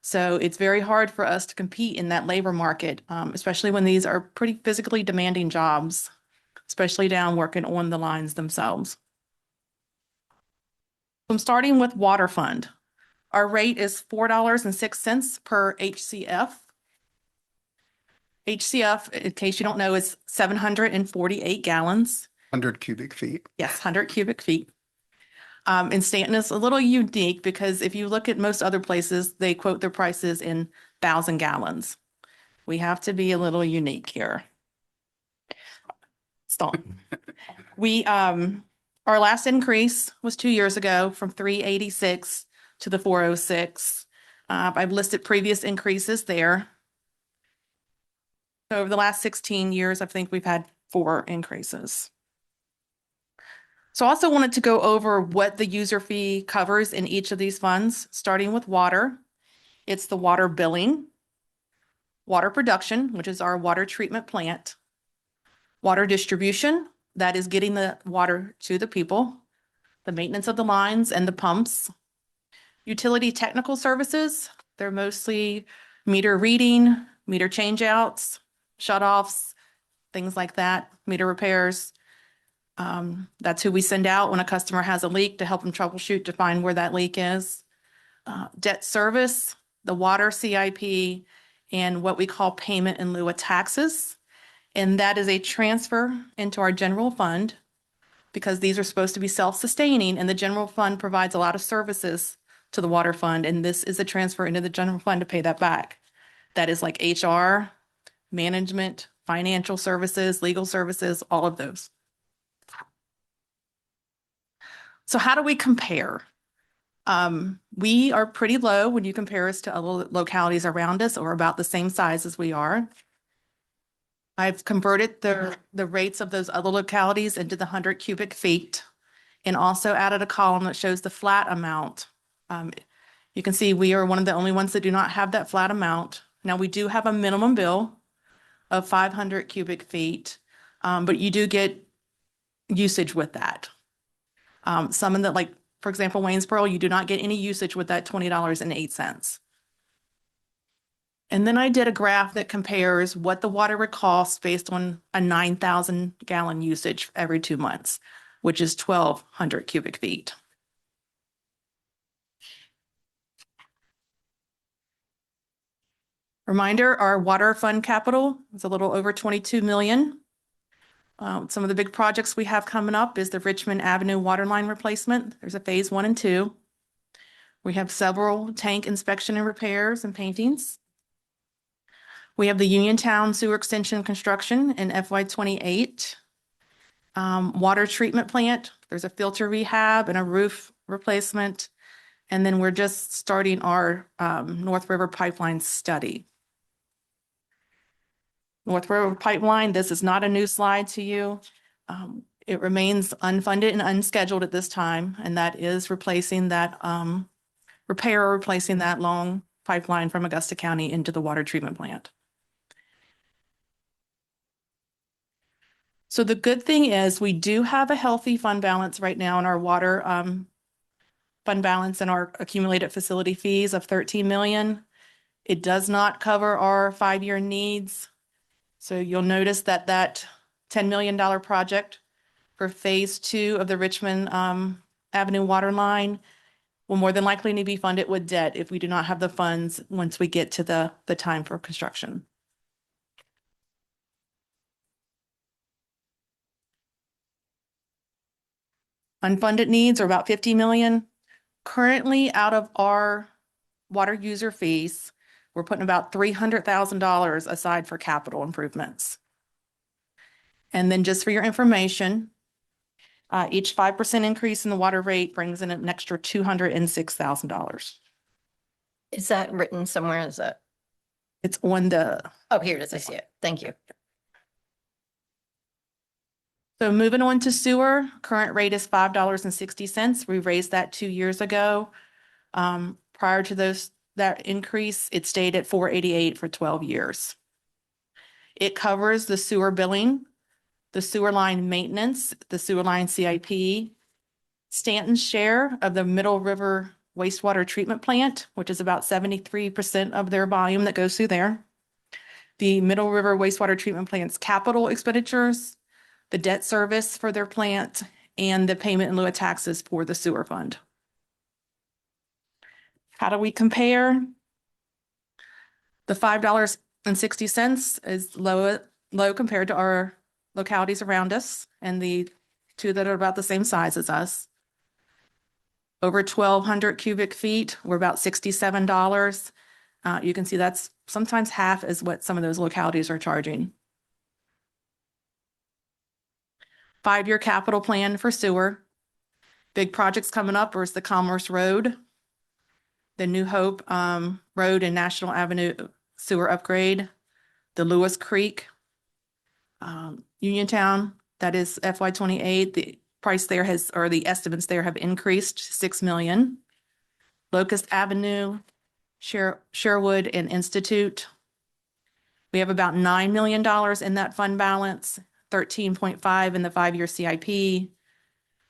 So it's very hard for us to compete in that labor market, especially when these are pretty physically demanding jobs, especially down working on the lines themselves. I'm starting with water fund. Our rate is $4.06 per HCF. HCF, in case you don't know, is 748 gallons. 100 cubic feet. Yes, 100 cubic feet. And Staunton is a little unique because if you look at most other places, they quote their prices in 1,000 gallons. We have to be a little unique here. Staunton. Our last increase was 2 years ago from 386 to the 406. I've listed previous increases there. So over the last 16 years, I think we've had 4 increases. So I also wanted to go over what the user fee covers in each of these funds, starting with water. It's the water billing, water production, which is our water treatment plant, water distribution, that is getting the water to the people, the maintenance of the lines and the pumps, utility technical services. They're mostly meter reading, meter changeouts, shutoffs, things like that, meter repairs. That's who we send out when a customer has a leak to help them troubleshoot to find where that leak is. Debt service, the water CIP, and what we call payment in lieu of taxes. And that is a transfer into our general fund because these are supposed to be self-sustaining, and the general fund provides a lot of services to the water fund, and this is a transfer into the general fund to pay that back. That is like HR, management, financial services, legal services, all of those. So how do we compare? We are pretty low when you compare us to other localities around us, or about the same size as we are. I've converted the rates of those other localities into the 100 cubic feet and also added a column that shows the flat amount. You can see we are one of the only ones that do not have that flat amount. Now, we do have a minimum bill of 500 cubic feet, but you do get usage with that. Some of the, like, for example, Waynesboro, you do not get any usage with that $20.08. And then I did a graph that compares what the water would cost based on a 9,000 gallon usage every 2 months, which is 1,200 cubic feet. Reminder, our water fund capital is a little over 22 million. Some of the big projects we have coming up is the Richmond Avenue water line replacement. There's a phase 1 and 2. We have several tank inspection and repairs and paintings. We have the Uniontown sewer extension construction in FY '28. Water treatment plant, there's a filter rehab and a roof replacement. And then we're just starting our North River pipeline study. North River pipeline, this is not a new slide to you. It remains unfunded and unscheduled at this time, and that is replacing that replacing that long pipeline from Augusta County into the water treatment plant. So the good thing is we do have a healthy fund balance right now in our water fund balance and our accumulated facility fees of 13 million. It does not cover our 5-year needs. So you'll notice that that $10 million project for phase 2 of the Richmond Avenue water line will more than likely need to be funded with debt if we do not have the funds once we get to the time for construction. Unfunded needs are about 50 million. Currently, out of our water user fees, we're putting about $300,000 aside for capital improvements. And then just for your information, each 5% increase in the water rate brings in an extra $206,000. Is that written somewhere? Is that? It's on the, Oh, here it is. I see it. Thank you. so moving on to sewer, current rate is $5.60. We raised that 2 years ago. Prior to that increase, it stayed at $4.88 for 12 years. It covers the sewer billing, the sewer line maintenance, the sewer line CIP, Staunton's share of the Middle River wastewater treatment plant, which is about 73% of their volume that goes through there, the Middle River wastewater treatment plant's capital expenditures, the debt service for their plant, and the payment in lieu of taxes for the sewer fund. How do we compare? The $5.60 is low compared to our localities around us and the two that are about the same size as us. Over 1,200 cubic feet, we're about $67. You can see that's sometimes half as what some of those localities are charging. 5-year capital plan for sewer. Big projects coming up is the Commerce Road, the New Hope Road and National Avenue sewer upgrade, the Lewis Creek, Uniontown, that is FY '28. The price there has, or the estimates there have increased to $6 million. Locust Avenue, Sherwood and Institute. We have about $9 million in that fund balance, 13.5 in the 5-year CIP.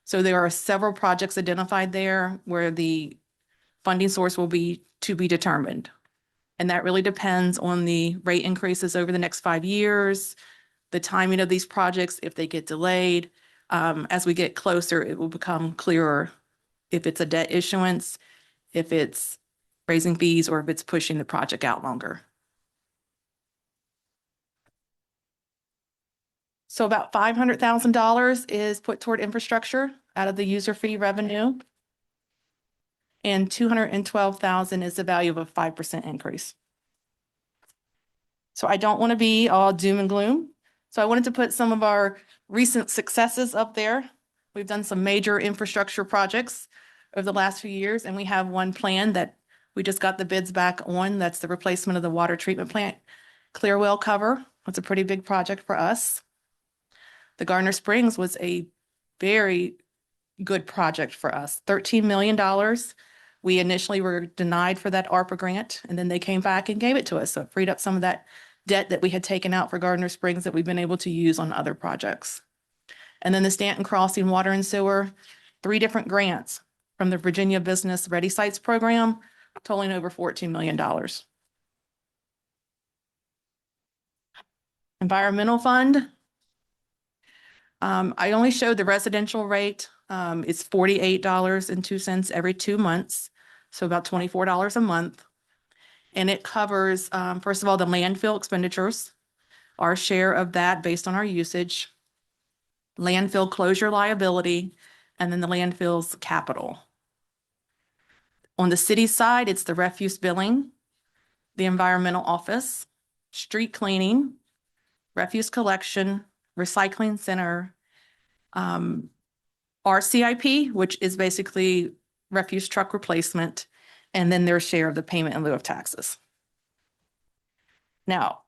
So there are several projects identified there where the funding source will be to be determined. And that really depends on the rate increases over the next 5 years, the timing of these projects, if they get delayed. As we get closer, it will become clearer if it's a debt issuance, if it's raising fees, or if it's pushing the project out longer. So about $500,000 is put toward infrastructure out of the user fee revenue. And $212,000 is the value of a 5% increase. So I don't want to be all doom and gloom. So I wanted to put some of our recent successes up there. We've done some major infrastructure projects over the last few years, and we have one plan that we just got the bids back on. That's the replacement of the water treatment plant clear well cover. It's a pretty big project for us. The Gardner Springs was a very good project for us, $13 million. We initially were denied for that ARPA grant, and then they came back and gave it to us. So it freed up some of that debt that we had taken out for Gardner Springs that we've been able to use on other projects. And then the Staunton Crossing Water and Sewer, 3 different grants from the Virginia Business Ready Sites Program, totaling over $14 million. Environmental Fund. I only showed the residential rate. It's $48.02 every 2 months, so about $24 a month. And it covers, first of all, the landfill expenditures, our share of that based on our usage. landfill closure liability, and then the landfill's capital. On the city side, it's the refuse billing, the environmental office, street cleaning, refuse collection, recycling center, RCIP, which is basically refuse truck replacement, and then their share of the payment in lieu of taxes. Now,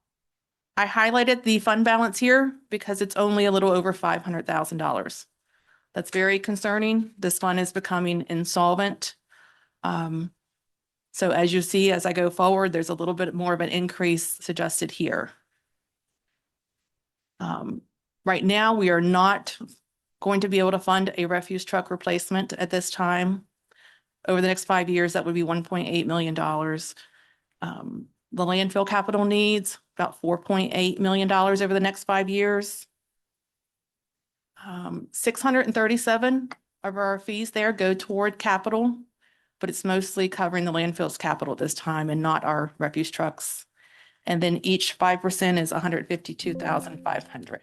I highlighted the fund balance here because it's only a little over $500,000. That's very concerning. This fund is becoming insolvent. So as you see, as I go forward, there's a little bit more of an increase suggested here. Right now, we are not going to be able to fund a refuse truck replacement at this time. Over the next 5 years, that would be $1.8 million. The landfill capital needs about $4.8 million over the next 5 years. 637 of our fees there go toward capital, but it's mostly covering the landfill's capital at this time and not our refuse trucks. And then each 5% is $152,500.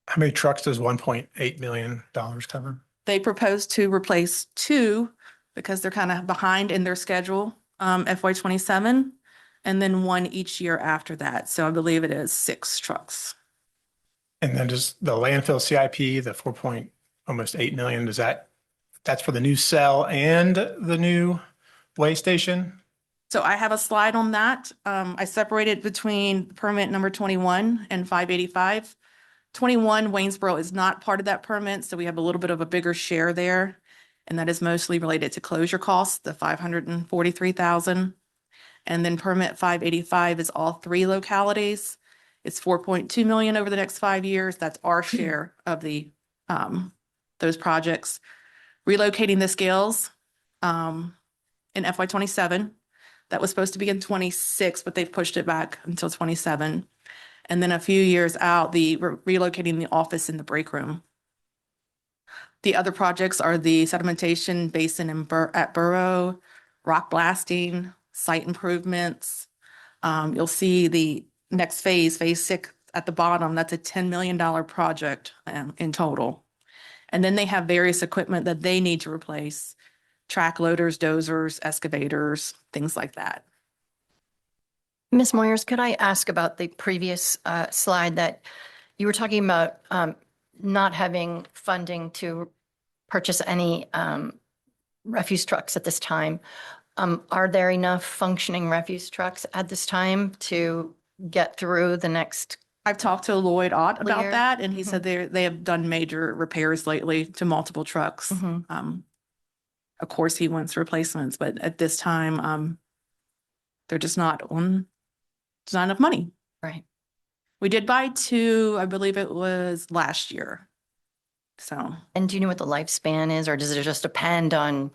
How many trucks does $1.8 million cover? They propose to replace 2 because they're kind of behind in their schedule, FY27, and then 1 each year after that. So I believe it is 6 trucks. And then just the landfill CIP, the almost 8 million, that's for the new cell and the new weigh station? So I have a slide on that. I separated between permit number 21 and 585. 21, Waynesboro is not part of that permit, so we have a little bit of a bigger share there. And that is mostly related to closure costs, the $543,000. And then permit 585 is all 3 localities. It's 4.2 million over the next 5 years. That's our share of the those projects. Relocating the scales in FY27. That was supposed to be in 26, but they've pushed it back until 27. And then a few years out, relocating the office and the break room. The other projects are the sedimentation basin at Burrow, rock blasting, site improvements. You'll see the next phase 6 at the bottom. That's a $10 million project in total. And then they have various equipment that they need to replace: track loaders, dozers, excavators, things like that. Ms. Moyers, could I ask about the previous slide that you were talking about not having funding to purchase any refuse trucks at this time? Are there enough functioning refuse trucks at this time to get through the next? I've talked to Lloyd Ott about Clear. that, and he said they have done major repairs lately to multiple trucks. Of course, he wants replacements, but at this time, they're just not on. There's not enough money. Right. We did buy 2, I believe it was last year. So. And do you know what the lifespan is, or does it just depend on,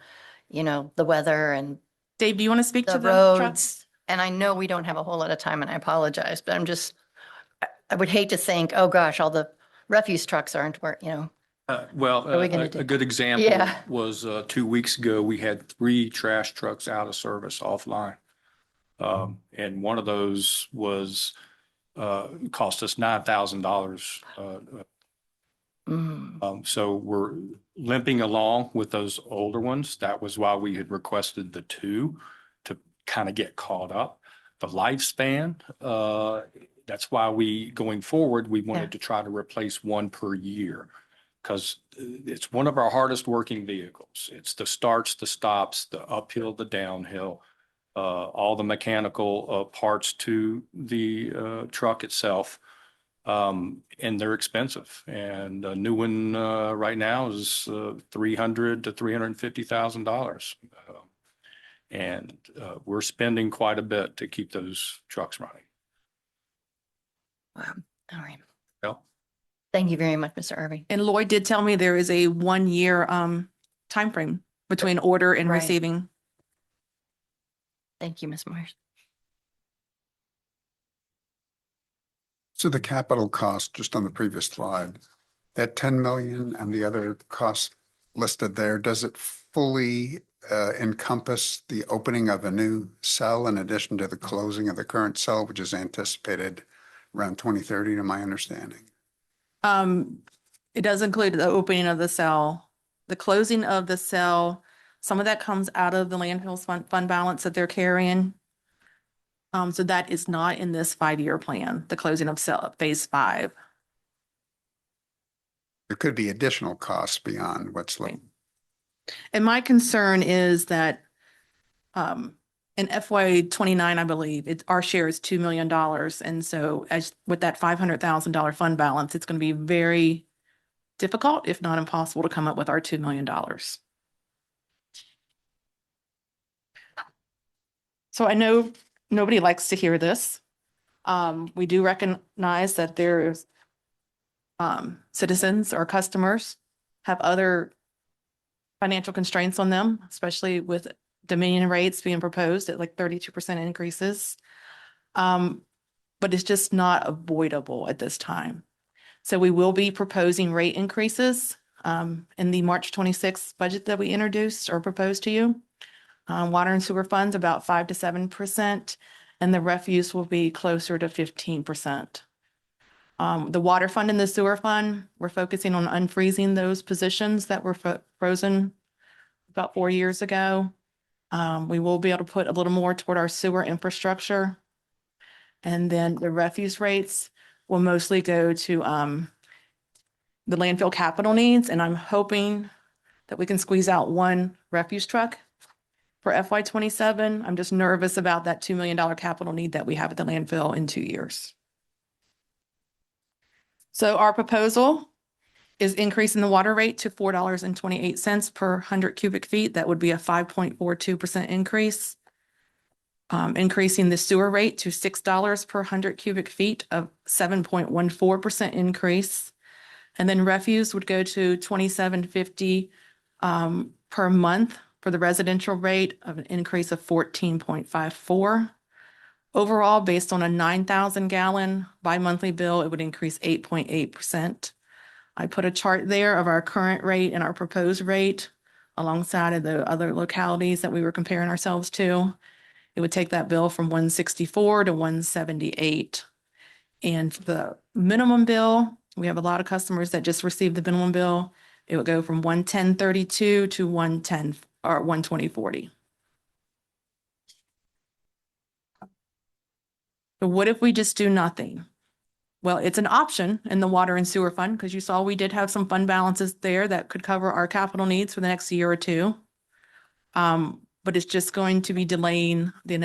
the weather and Dave, do you want to speak the to the roads? trucks? And I know we don't have a whole lot of time, and I apologize, but I would hate to think, oh gosh, all the refuse trucks aren't where, Well, What are we gonna do? a good example Yeah. was 2 weeks ago, we had 3 trash trucks out of service offline. And one of those was cost us $9,000. So we're limping along with those older ones. That was why we had requested the 2 to kind of get caught up. The lifespan, that's why going forward, we wanted to try to replace 1 per year, because it's one of our hardest working vehicles. It's the starts, the stops, the uphill, the downhill, all the mechanical parts to the truck itself. And they're expensive. And a new one right now is $300,000 to $350,000. And we're spending quite a bit to keep those trucks running. wow. All right. Well, Thank you very much, Mr. Irving. And Lloyd did tell me there is a 1-year timeframe between order and Right. receiving. Thank you, Ms. Moyers. So the capital cost, just on the previous slide, that 10 million and the other costs listed there, does it fully encompass the opening of a new cell in addition to the closing of the current cell, which is anticipated around 2030, to my understanding. It does include the opening of the cell, the closing of the cell. Some of that comes out of the landfill's fund balance that they're carrying. So that is not in this 5-year plan, the closing of cell phase 5. There could be additional costs beyond what's Right. left. And my concern is that in FY 29, I believe our share is $2 million. And so as with that $500,000 fund balance, it's going to be very difficult, if not impossible, to come up with our $2 million. So I know nobody likes to hear this. We do recognize that there's citizens or customers have other financial constraints on them, especially with Dominion rates being proposed at like 32% increases. But it's just not avoidable at this time. So we will be proposing rate increases in the March 26th budget that we introduced or proposed to you. Water and sewer funds about 5 to 7%, and the refuse will be closer to 15%. The water fund and the sewer fund, we're focusing on unfreezing those positions that were frozen about 4 years ago. We will be able to put a little more toward our sewer infrastructure. And then the refuse rates will mostly go to the landfill capital needs. And I'm hoping that we can squeeze out one refuse truck for FY 27. I'm just nervous about that $2 million capital need that we have at the landfill in 2 years. So our proposal is increasing the water rate to $4.28 per 100 cubic feet. That would be a 5.42% increase. Increasing the sewer rate to $6 per 100 cubic feet, of 7.14% increase. And then refuse would go to $27.50 per month for the residential rate, of an increase of 14.54. Overall, based on a 9,000 gallon bi-monthly bill, it would increase 8.8%. I put a chart there of our current rate and our proposed rate alongside of the other localities that we were comparing ourselves to. It would take that bill from 164 to 178. And the minimum bill, we have a lot of customers that just received the minimum bill. It would go from 110.32 to 110 or 120.40. But what if we just do nothing? Well, it's an option in the water and sewer fund, because you saw we did have some fund balances there that could cover our capital needs for the next year or two. But it's just going to be delaying the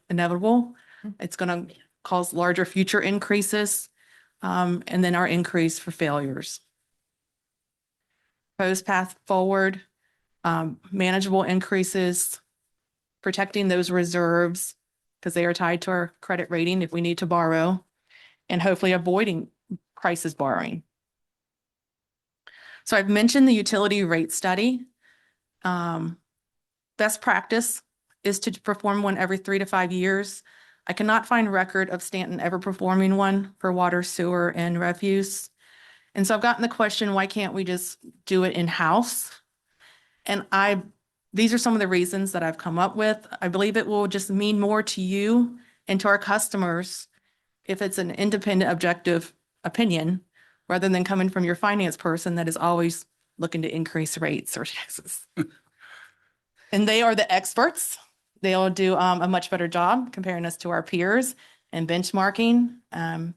inevitable. It's going to cause larger future increases, and then our increase for failures. Proposed path forward, manageable increases, protecting those reserves because they are tied to our credit rating if we need to borrow, and hopefully avoiding crisis borrowing. So I've mentioned the utility rate study. Best practice is to perform one every 3 to 5 years. I cannot find record of Staunton ever performing one for water, sewer, and refuse. And so I've gotten the question, why can't we just do it in-house? And these are some of the reasons that I've come up with. I believe it will just mean more to you and to our customers if it's an independent, objective opinion, rather than coming from your finance person that is always looking to increase rates or taxes. And they are the experts. They'll do a much better job comparing us to our peers and benchmarking, and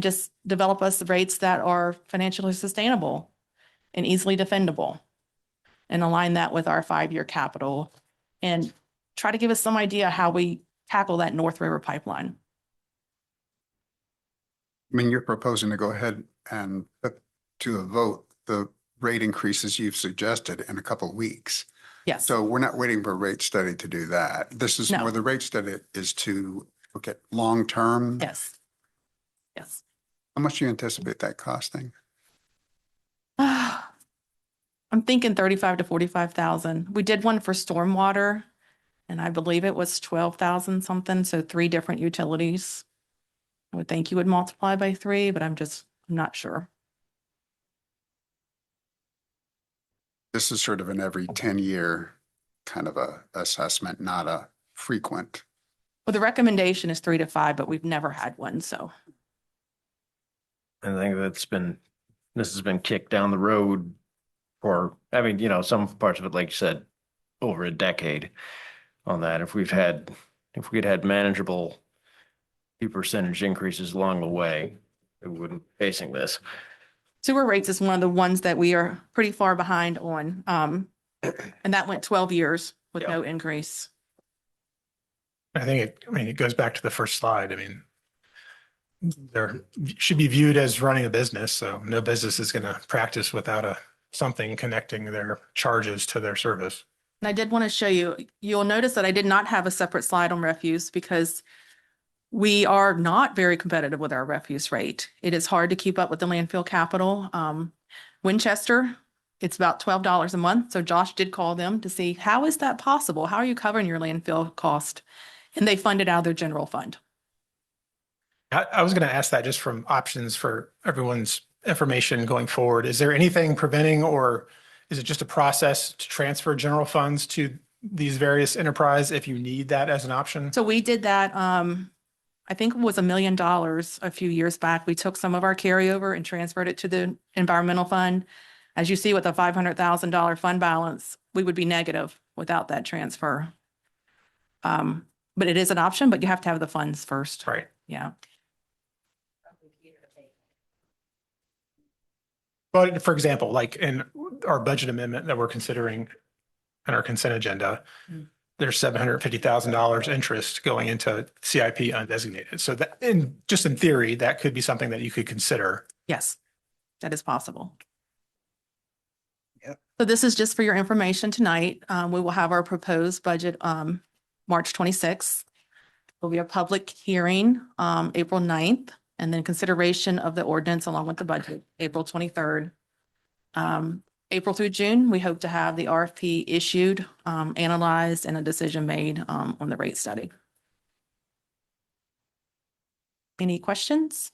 just develop us rates that are financially sustainable and easily defendable, and align that with our 5-year capital and try to give us some idea how we tackle that North River pipeline. I mean, you're proposing to go ahead and put to a vote the rate increases you've suggested in a couple of weeks. Yes. So we're not waiting for a rate study to do that. This is No. more, the rate study is to look at long-term. Yes. Yes. How much do you anticipate that costing? I'm thinking 35 to 45,000. We did one for stormwater, and I believe it was 12,000 something. So 3 different utilities. I would think you would multiply by 3, but I'm not sure. This is sort of an every 10-year kind of a assessment, not a frequent. Well, the recommendation is 3 to 5, but we've never had one. So I think this has been kicked down the road for, I mean, you know, some parts of it, like you said, over a decade on that. If we'd had manageable few percentage increases along the way, we wouldn't be facing this. Sewer rates is one of the ones that we are pretty far behind on. And that went 12 years with Yeah. no increase. I mean, it goes back to the first slide. I mean, they're should be viewed as running a business. So no business is going to practice without something connecting their charges to their service. And I did want to show you, you'll notice that I did not have a separate slide on refuse because we are not very competitive with our refuse rate. It is hard to keep up with the landfill capital. Winchester, it's about $12 a month. So Josh did call them to see, how is that possible? How are you covering your landfill cost? And they fund it out of their general fund. I was going to ask that just from options for everyone's information going forward. Is there anything preventing, or is it just a process to transfer general funds to these various enterprise if you need that as an option? So we did that, I think it was $1 million a few years back. We took some of our carryover and transferred it to the environmental fund. As you see with a $500,000 fund balance, we would be negative without that transfer. But it is an option, but you have to have the funds first. Right. Yeah. But for example, like in our budget amendment that we're considering in our consent agenda, there's $750,000 interest going into CIP undesignated. So that just in theory, that could be something that you could consider. Yes, that is possible. Yep. So this is just for your information tonight. We will have our proposed budget March 26th. There'll be a public hearing April 9th, and then consideration of the ordinance along with the budget, April 23rd. April through June, we hope to have the RFP issued, analyzed, and a decision made on the rate study. Any questions?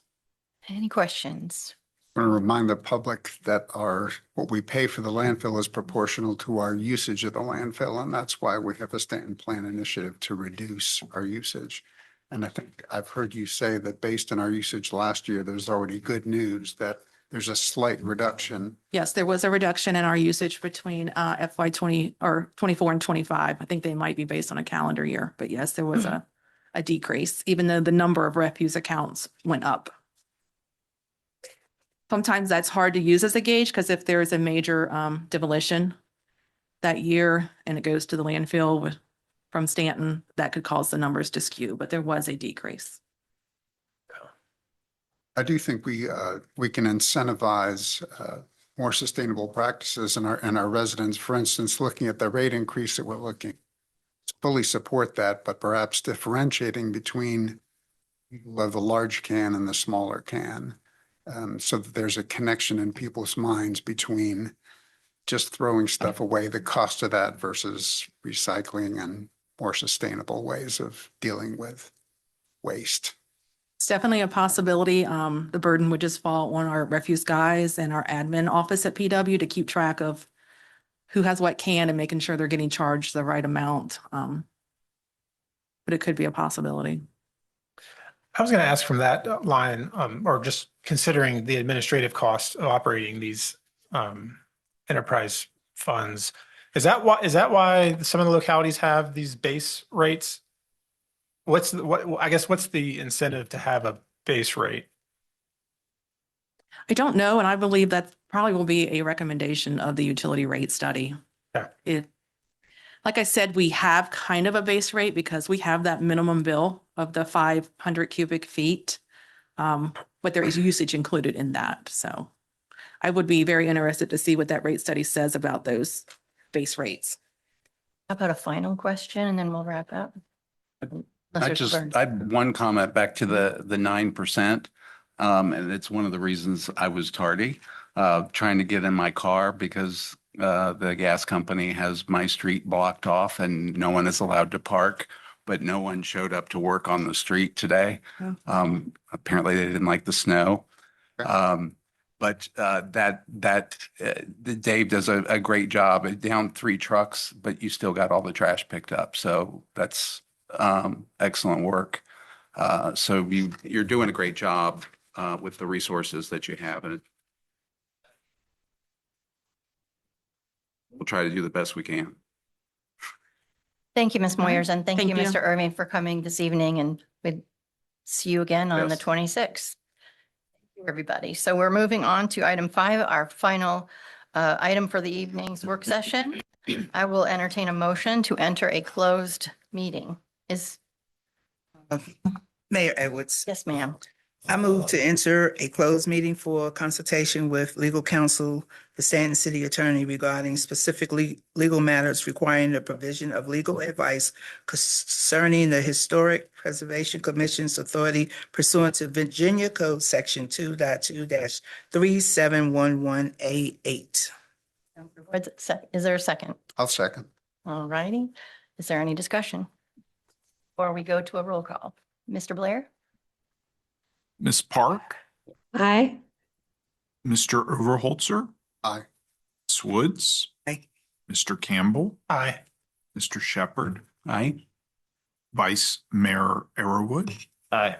Any questions? I want to remind the public that what we pay for the landfill is proportional to our usage of the landfill, and that's why we have a Staunton plan initiative to reduce our usage. And I think I've heard you say that based on our usage last year, there's already good news that there's a slight reduction. Yes, there was a reduction in our usage between FY 20 or 24 and 25. I think they might be based on a calendar year, but yes, there was a decrease, even though the number of refuse accounts went up. Sometimes that's hard to use as a gauge because if there is a major demolition that year and it goes to the landfill from Staunton, that could cause the numbers to skew, but there was a decrease. I do think we can incentivize more sustainable practices in our residents. For instance, looking at the rate increase that we're looking to fully support that, but perhaps differentiating between the large can and the smaller can. So that there's a connection in people's minds between just throwing stuff away, the cost of that versus recycling and more sustainable ways of dealing with waste. It's definitely a possibility. The burden would just fall on our refuse guys and our admin office at PW to keep track of who has what can and making sure they're getting charged the right amount. But it could be a possibility. I was going to ask from that line, or just considering the administrative costs of operating these enterprise funds, is that why some of the localities have these base rates? What's the incentive to have a base rate? I don't know, and I believe that probably will be a recommendation of the utility rate study. Yeah. Like I said, we have kind of a base rate because we have that minimum bill of the 500 cubic feet. But there is usage included in that. So I would be very interested to see what that rate study says about those base rates. How about a final question and then we'll wrap up? I had one comment back to the 9%. And it's one of the reasons I was tardy, trying to get in my car because the gas company has my street blocked off and no one is allowed to park, but no one showed up to work on the street today. Apparently they didn't like the snow. But Dave does a great job. Down 3 trucks, but you still got all the trash picked up. So that's excellent work. So you're doing a great job. with the resources that you have. And we'll try to do the best we can. Thank you, Ms. All right. Moyers, and thank Thank you, you. Mr. Irving, for coming this evening, and we'd see you again on the Yes. 26th. Thank you, everybody. So we're moving on to item 5, our final item for the evening's work session. I will entertain a motion to enter a closed meeting. Mayor Edwards. Yes, ma'am. I move to enter a closed meeting for consultation with legal counsel, the Stanton City Attorney regarding specifically legal matters requiring the provision of legal advice concerning the Historic Preservation Commission's authority pursuant to Virginia Code Section 2.2-3711A8. Is there a second? I'll second. All righty. Is there any discussion? Before we go to a roll call, Mr. Blair? Ms. Park, Aye. Mr. Overholzer, Aye. Ms. Woods, Aye. Mr. Campbell, Aye. Mr. Shepherd, Aye. Vice Mayor Arrowood, Aye.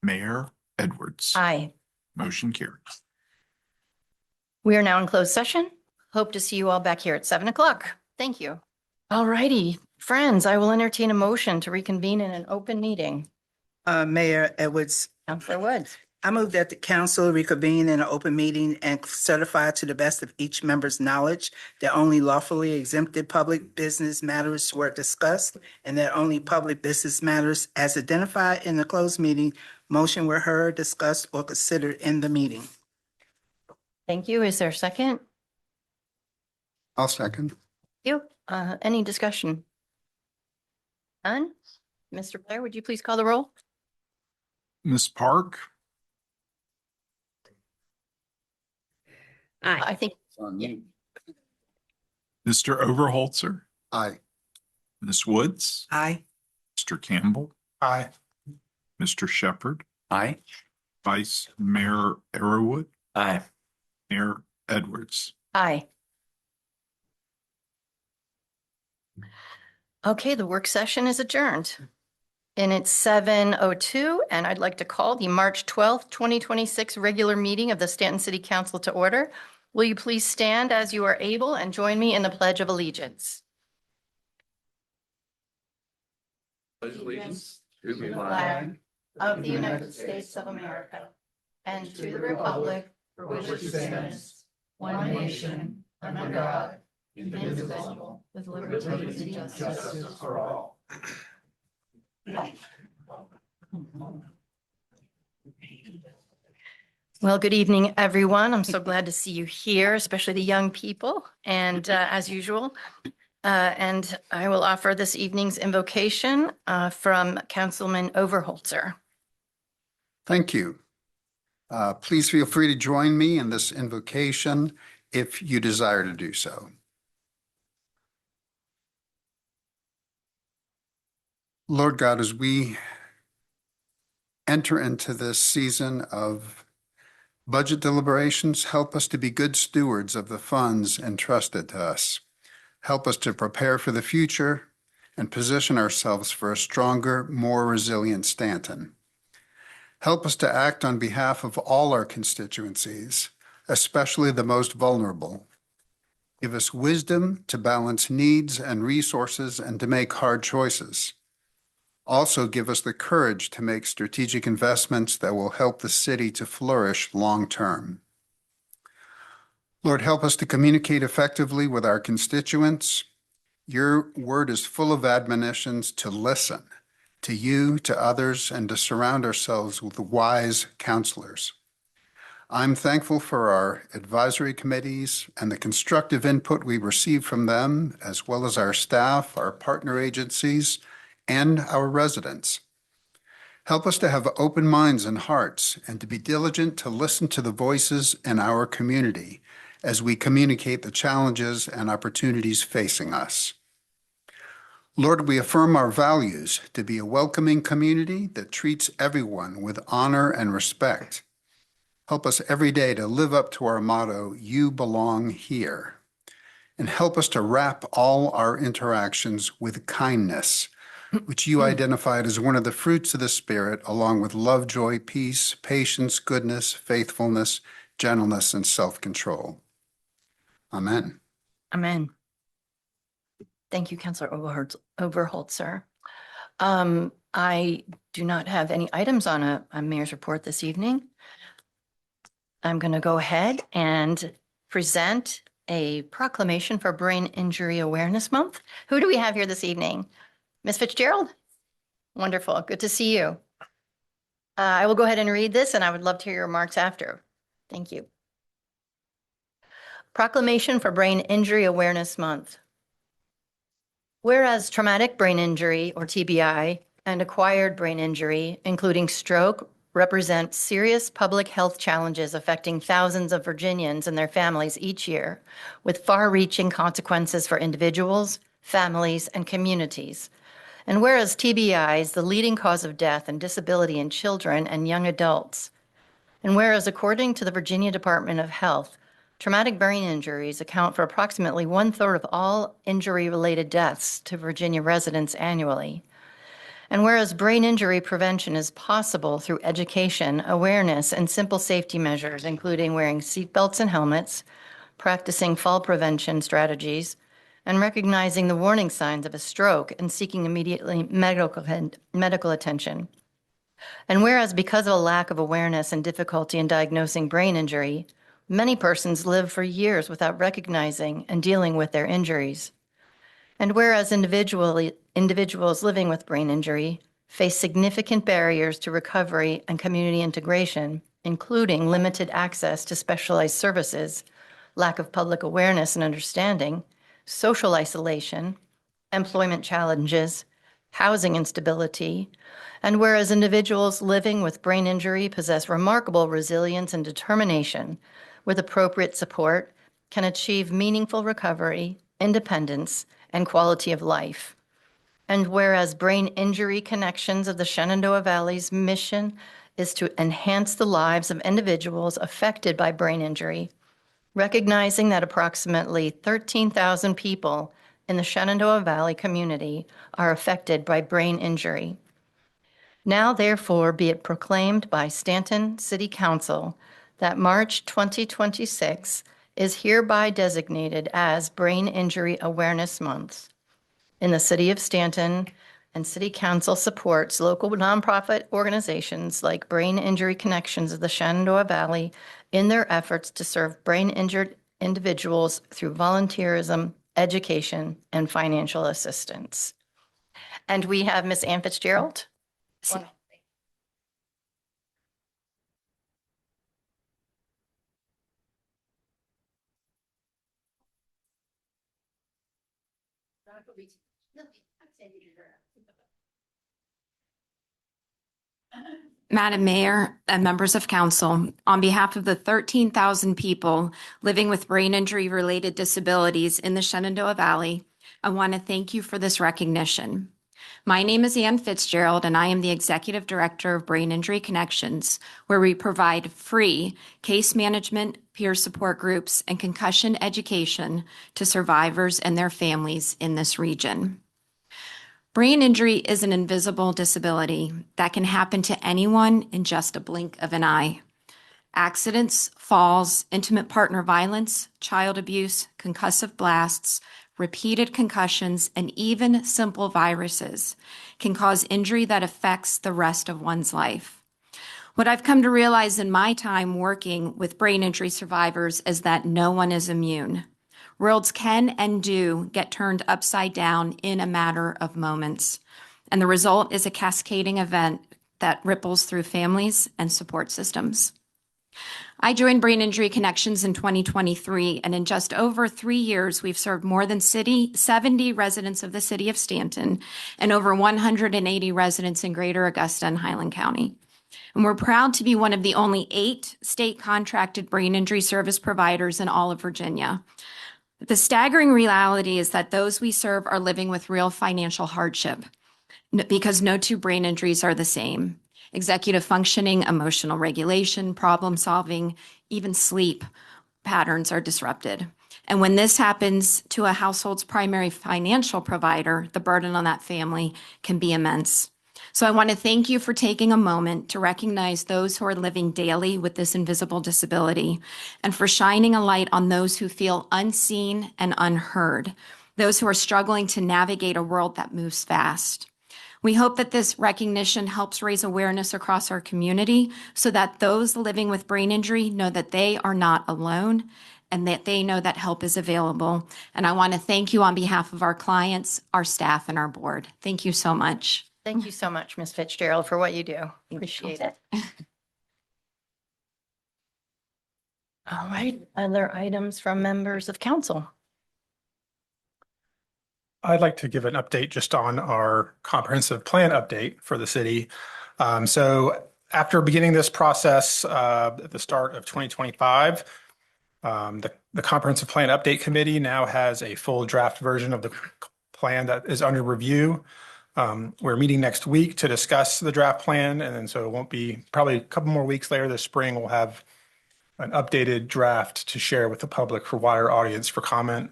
Mayor Edwards. Aye. Motion carries. We are now in closed session. Hope to see you all back here at 7 o'clock. Thank you. All righty, friends, I will entertain a motion to reconvene in an open meeting. Mayor Edwards, Counselor Woods. I move that the council reconvene in an open meeting and certify to the best of each member's knowledge that only lawfully exempted public business matters were discussed and that only public business matters as identified in the closed meeting motion were heard, discussed, or considered in the meeting. Thank you. Is there a second? I'll second. You, any discussion? None? Mr. Blair, would you please call the roll? Ms. Park, Aye. I think, Mr. Overholzer, Aye. Ms. Woods, Aye. Mr. Campbell, Aye. Mr. Shepherd, Aye. Vice Mayor Arrowood, Aye. Mayor Edwards. aye. Okay, the work session is adjourned. And it's 7:02, and I'd like to call the March 12th, 2026 regular meeting of the Stanton City Council to order. Will you please stand as you are able and join me in the Pledge of Allegiance? Allegiance To the flag of the United States of America and to the republic for which it stands, one nation, under God, indivisible, with liberty and justice for all. Well, good evening, everyone. I'm so glad to see you here, especially the young people. And as usual, and I will offer this evening's invocation from Councilman Overholzer. Thank you. Please feel free to join me in this invocation if you desire to do so. Lord God, as we enter into this season of budget deliberations, help us to be good stewards of the funds entrusted to us. Help us to prepare for the future and position ourselves for a stronger, more resilient Staunton. Help us to act on behalf of all our constituencies, especially the most vulnerable. Give us wisdom to balance needs and resources and to make hard choices. Also, give us the courage to make strategic investments that will help the city to flourish long-term. Lord, help us to communicate effectively with our constituents. Your word is full of admonitions to listen to you, to others, and to surround ourselves with wise counselors. I'm thankful for our advisory committees and the constructive input we receive from them, as well as our staff, our partner agencies, and our residents. Help us to have open minds and hearts and to be diligent to listen to the voices in our community as we communicate the challenges and opportunities facing us. Lord, we affirm our values to be a welcoming community that treats everyone with honor and respect. Help us every day to live up to our motto, "You belong here." And help us to wrap all our interactions with kindness, which you identified as one of the fruits of the Spirit, along with love, joy, peace, patience, goodness, faithfulness, gentleness, and self-control. Amen. Amen. Thank you, Counselor Overholt, sir. I do not have any items on a mayor's report this evening. I'm going to go ahead and present a proclamation for Brain Injury Awareness Month. Who do we have here this evening? Ms. Fitzgerald? Wonderful. Good to see you. I will go ahead and read this, and I would love to hear your remarks after. Thank you. Proclamation for Brain Injury Awareness Month. Whereas traumatic brain injury, or TBI, and acquired brain injury, including stroke, represent serious public health challenges affecting thousands of Virginians and their families each year, with far-reaching consequences for individuals, families, and communities. And whereas TBI is the leading cause of death and disability in children and young adults. And whereas according to the Virginia Department of Health, traumatic brain injuries account for approximately 1/3 of all injury-related deaths to Virginia residents annually. And whereas brain injury prevention is possible through education, awareness, and simple safety measures, including wearing seatbelts and helmets, practicing fall prevention strategies, and recognizing the warning signs of a stroke and seeking immediately medical attention. And whereas because of a lack of awareness and difficulty in diagnosing brain injury, many persons live for years without recognizing and dealing with their injuries. And whereas individuals living with brain injury face significant barriers to recovery and community integration, including limited access to specialized services, lack of public awareness and understanding, social isolation, employment challenges, housing instability, and whereas individuals living with brain injury possess remarkable resilience and determination, with appropriate support, can achieve meaningful recovery, independence, and quality of life. And whereas Brain Injury Connections of the Shenandoah Valley's mission is to enhance the lives of individuals affected by brain injury, recognizing that approximately 13,000 people in the Shenandoah Valley community are affected by brain injury. Now therefore be it proclaimed by Staunton City Council that March 2026 is hereby designated as Brain Injury Awareness Month. In the city of Staunton, and City Council supports local nonprofit organizations like Brain Injury Connections of the Shenandoah Valley in their efforts to serve brain-injured individuals through volunteerism, education, and financial assistance. And we have Ms. Ann Fitzgerald. Madam Mayor and members of council, on behalf of the 13,000 people living with brain injury-related disabilities in the Shenandoah Valley, I want to thank you for this recognition. My name is Ann Fitzgerald, and I am the Executive Director of Brain Injury Connections, where we provide free case management, peer support groups, and concussion education to survivors and their families in this region. Brain injury is an invisible disability that can happen to anyone in just a blink of an eye. Accidents, falls, intimate partner violence, child abuse, concussive blasts, repeated concussions, and even simple viruses can cause injury that affects the rest of one's life. What I've come to realize in my time working with brain injury survivors is that no one is immune. Worlds can and do get turned upside down in a matter of moments, and the result is a cascading event that ripples through families and support systems. I joined Brain Injury Connections in 2023, and in just over 3 years, we've served more than 70 residents of the city of Staunton and over 180 residents in Greater Augusta and Highland County. And we're proud to be one of the only 8 state contracted brain injury service providers in all of Virginia. The staggering reality is that those we serve are living with real financial hardship because no two brain injuries are the same. Executive functioning, emotional regulation, problem solving, even sleep patterns are disrupted. And when this happens to a household's primary financial provider, the burden on that family can be immense. So I want to thank you for taking a moment to recognize those who are living daily with this invisible disability and for shining a light on those who feel unseen and unheard, those who are struggling to navigate a world that moves fast. We hope that this recognition helps raise awareness across our community so that those living with brain injury know that they are not alone and that they know that help is available. And I want to thank you on behalf of our clients, our staff, and our board. Thank you so much. Thank you so much, Ms. Fitzgerald, for what you do. Appreciate it. All right, other items from members of council? I'd like to give an update just on our comprehensive plan update for the city. So after beginning this process at the start of 2025, the Comprehensive Plan Update Committee now has a full draft version of the plan that is under review. We're meeting next week to discuss the draft plan, and then so it won't be probably a couple more weeks later this spring, we'll have an updated draft to share with the public for wider audience for comment.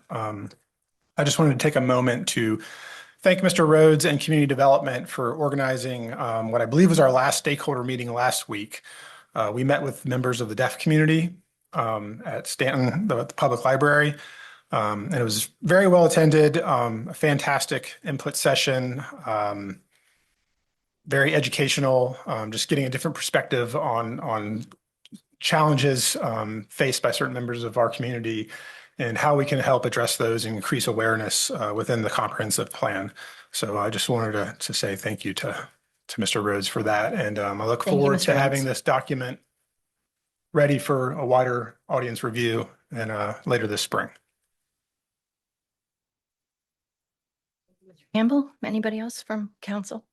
I just wanted to take a moment to thank Mr. Rhodes and Community Development for organizing what I believe was our last stakeholder meeting last week. We met with members of the deaf community at Staunton, the public library. And it was very well attended, a fantastic input session, very educational, just getting a different perspective on challenges faced by certain members of our community and how we can help address those and increase awareness within the comprehensive plan. So I just wanted to say thank you to Mr. Rhodes for that. And I look Thank you, forward Mr. to having Rhodes. this document ready for a wider audience review and later this spring. Campbell, anybody else from council?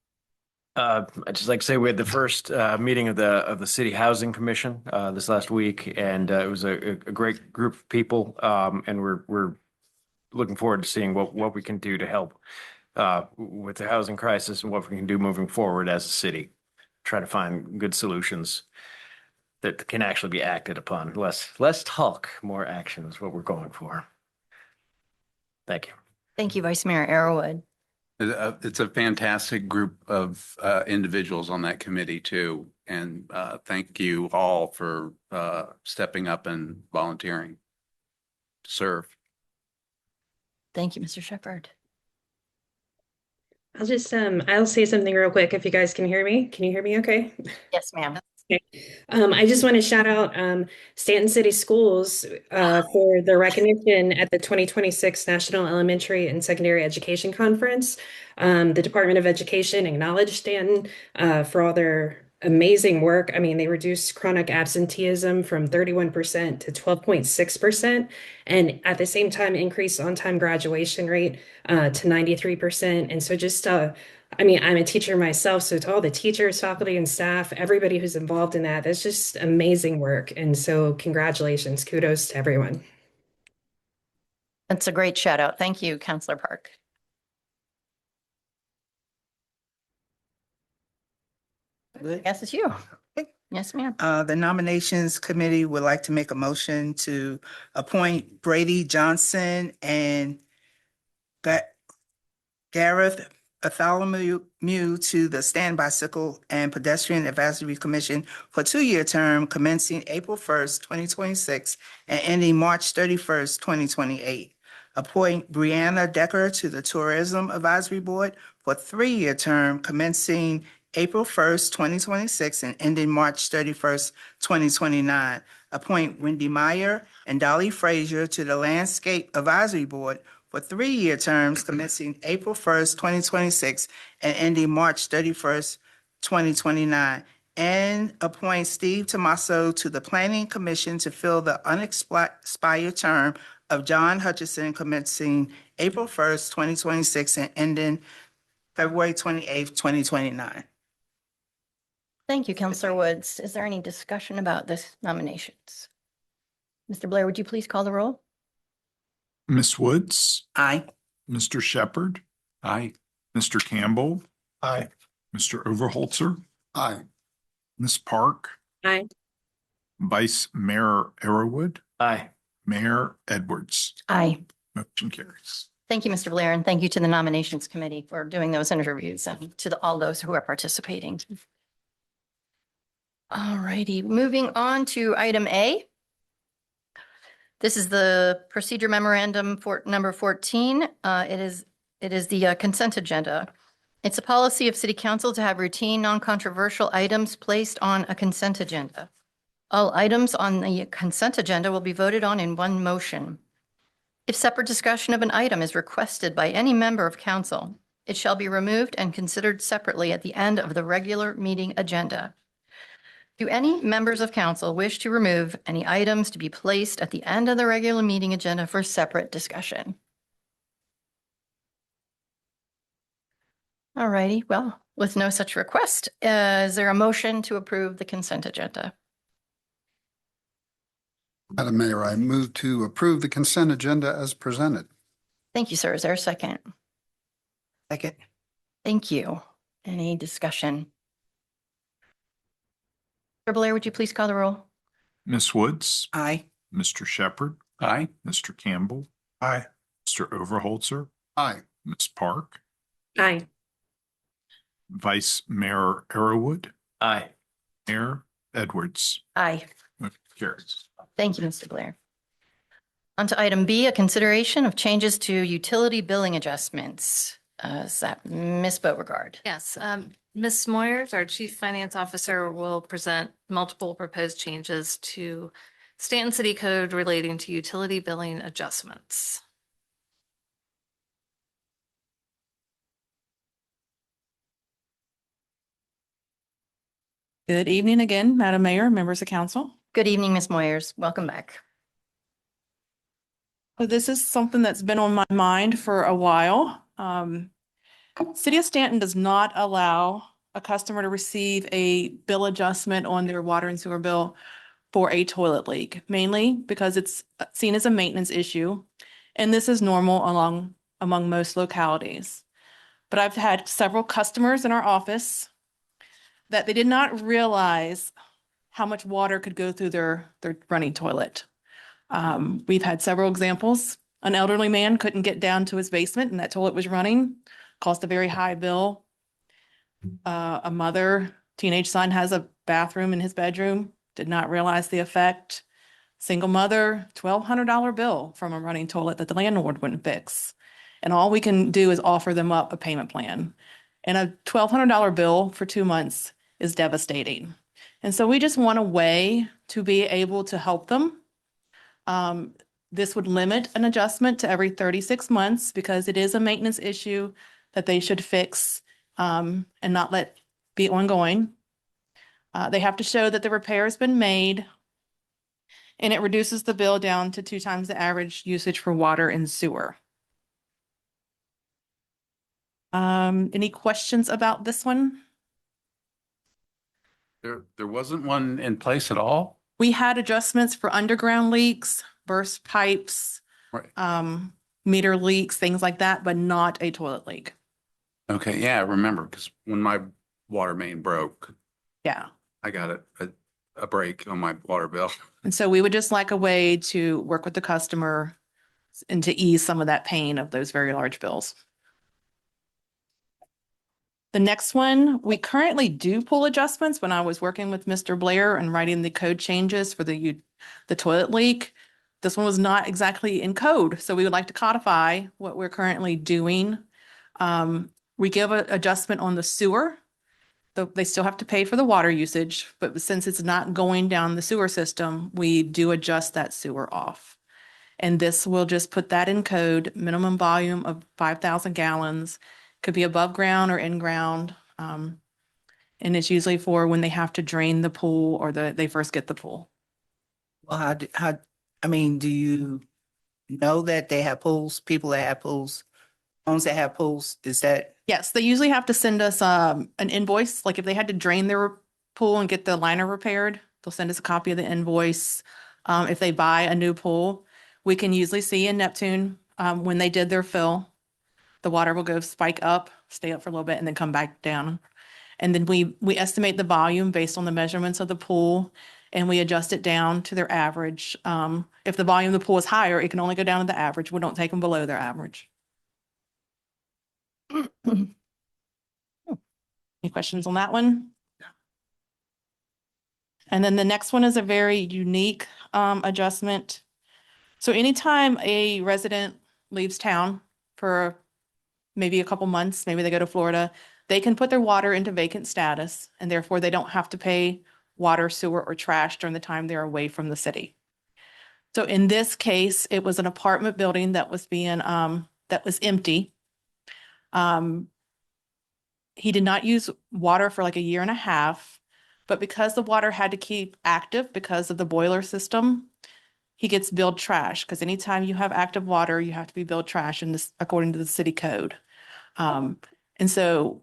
I'd just like to say we had the first meeting of the City Housing Commission this last week, and it was a great group of people. And we're looking forward to seeing what we can do to help with the housing crisis and what we can do moving forward as a city. Try to find good solutions that can actually be acted upon. Less talk, more action is what we're going for. Thank you. Thank you, Vice Mayor Arrowood. It's a fantastic group of individuals on that committee too. And thank you all for stepping up and volunteering to serve. Thank you, Mr. Shepherd. I'll say something real quick if you guys can hear me. Can you hear me okay? Yes, ma'am. I just want to shout out Staunton City Schools for the recognition at the 2026 National Elementary and Secondary Education Conference. The Department of Education acknowledged Staunton for all their amazing work. I mean, they reduced chronic absenteeism from 31% to 12.6%, and at the same time increased on-time graduation rate to 93%. And so just I mean, I'm a teacher myself, so to all the teachers, faculty, and staff, everybody who's involved in that, that's just amazing work. And so congratulations, kudos to everyone. That's a great shout out. Thank you, Councilor Park. Yes, it's you. Yes, ma'am. The Nominations Committee would like to make a motion to appoint Brady Johnson and Gareth Bartholomew to the Stand Bicycle and Pedestrian Advisory Commission for a 2-year term commencing April 1st, 2026 and ending March 31st, 2028. Appoint Brianna Decker to the Tourism Advisory Board for a 3-year term commencing April 1st, 2026 and ending March 31st, 2029. Appoint Wendy Meyer and Dolly Frazier to the Landscape Advisory Board for 3-year terms commencing April 1st, 2026 and ending March 31st, 2029. And appoint Steve Tomaso to the Planning Commission to fill the unexpired term of John Hutchison commencing April 1st, 2026 and ending February 28th, 2029. Thank you, Councilor Woods. Is there any discussion about this nominations? Mr. Blair, would you please call the roll? Ms. Woods, Aye. Mr. Shepherd, Aye. Mr. Campbell, Aye. Mr. Overholzer, Aye. Ms. Park, Aye. Vice Mayor Arrowood, Aye. Mayor Edwards. Aye. Motion carries. Thank you, Mr. Blair, and thank you to the Nominations Committee for doing those interviews and to all those who are participating. All righty, moving on to item A. This is the procedure memorandum for number 14. It is the consent agenda. It's a policy of City Council to have routine, non-controversial items placed on a consent agenda. All items on the consent agenda will be voted on in one motion. If separate discussion of an item is requested by any member of council, it shall be removed and considered separately at the end of the regular meeting agenda. Do any members of council wish to remove any items to be placed at the end of the regular meeting agenda for separate discussion? All righty, well, with no such request, is there a motion to approve the consent agenda? Madam Mayor, I move to approve the consent agenda as presented. Thank you, sir. Is there a second? Second. Thank you. Any discussion? Mr. Blair, would you please call the roll? Ms. Woods, Aye. Mr. Shepherd, Aye. Mr. Campbell, Aye. Mr. Overholzer, Aye. Ms. Park, Aye. Vice Mayor Arrowood, Aye. Mayor Edwards. Aye. Motion carries. Thank you, Mr. Blair. On to item B, a consideration of changes to utility billing adjustments. Is that Ms. Beauregard? Yes, Ms. Moyers, our Chief Finance Officer, will present multiple proposed changes to Stanton City Code relating to utility billing adjustments. Good evening again, Madam Mayor, members of council. Good evening, Ms. Moyers. Welcome back. So this is something that's been on my mind for a while. City of Stanton does not allow a customer to receive a bill adjustment on their water and sewer bill for a toilet leak, mainly because it's seen as a maintenance issue. And this is normal among most localities. But I've had several customers in our office that they did not realize how much water could go through their running toilet. We've had several examples. An elderly man couldn't get down to his basement and that toilet was running, cost a very high bill. A mother, teenage son has a bathroom in his bedroom, did not realize the effect. Single mother, $1,200 bill from a running toilet that the landlord wouldn't fix. And all we can do is offer them up a payment plan. And a $1,200 bill for 2 months is devastating. And so we just want a way to be able to help them. This would limit an adjustment to every 36 months because it is a maintenance issue that they should fix and not let be ongoing. They have to show that the repair has been made, and it reduces the bill down to 2 times the average usage for water and sewer. Any questions about this one? There wasn't one in place at all? We had adjustments for underground leaks, burst pipes, Right. Meter leaks, things like that, but not a toilet leak. Okay, yeah, I remember, because when my water main broke, Yeah. I got a break on my water bill. And so we would just like a way to work with the customer and to ease some of that pain of those very large bills. The next one, we currently do pull adjustments. When I was working with Mr. Blair and writing the code changes for the toilet leak, this one was not exactly in code. So we would like to codify what we're currently doing. We give an adjustment on the sewer. They still have to pay for the water usage, but since it's not going down the sewer system, we do adjust that sewer off. And this will just put that in code, minimum volume of 5,000 gallons, could be above ground or in ground. And it's usually for when they have to drain the pool or they first get the pool. Well, do you know that they have pools, people that have pools, homes that have pools? Is that? Yes, they usually have to send us an invoice. Like if they had to drain their pool and get the liner repaired, they'll send us a copy of the invoice. If they buy a new pool, we can usually see in Neptune when they did their fill, the water will go spike up, stay up for a little bit, and then come back down. And then we estimate the volume based on the measurements of the pool. and we adjust it down to their average. If the volume of the pool is higher, it can only go down to the average. We don't take them below their average. Any questions on that one? And then the next one is a very unique adjustment. So anytime a resident leaves town for maybe a couple months, maybe they go to Florida, they can put their water into vacant status, and therefore they don't have to pay water, sewer, or trash during the time they're away from the city. So in this case, it was an apartment building that was being that was empty. He did not use water for like a year and a half, but because the water had to keep active because of the boiler system, he gets billed trash, because anytime you have active water, you have to be billed trash in this according to the city code. And so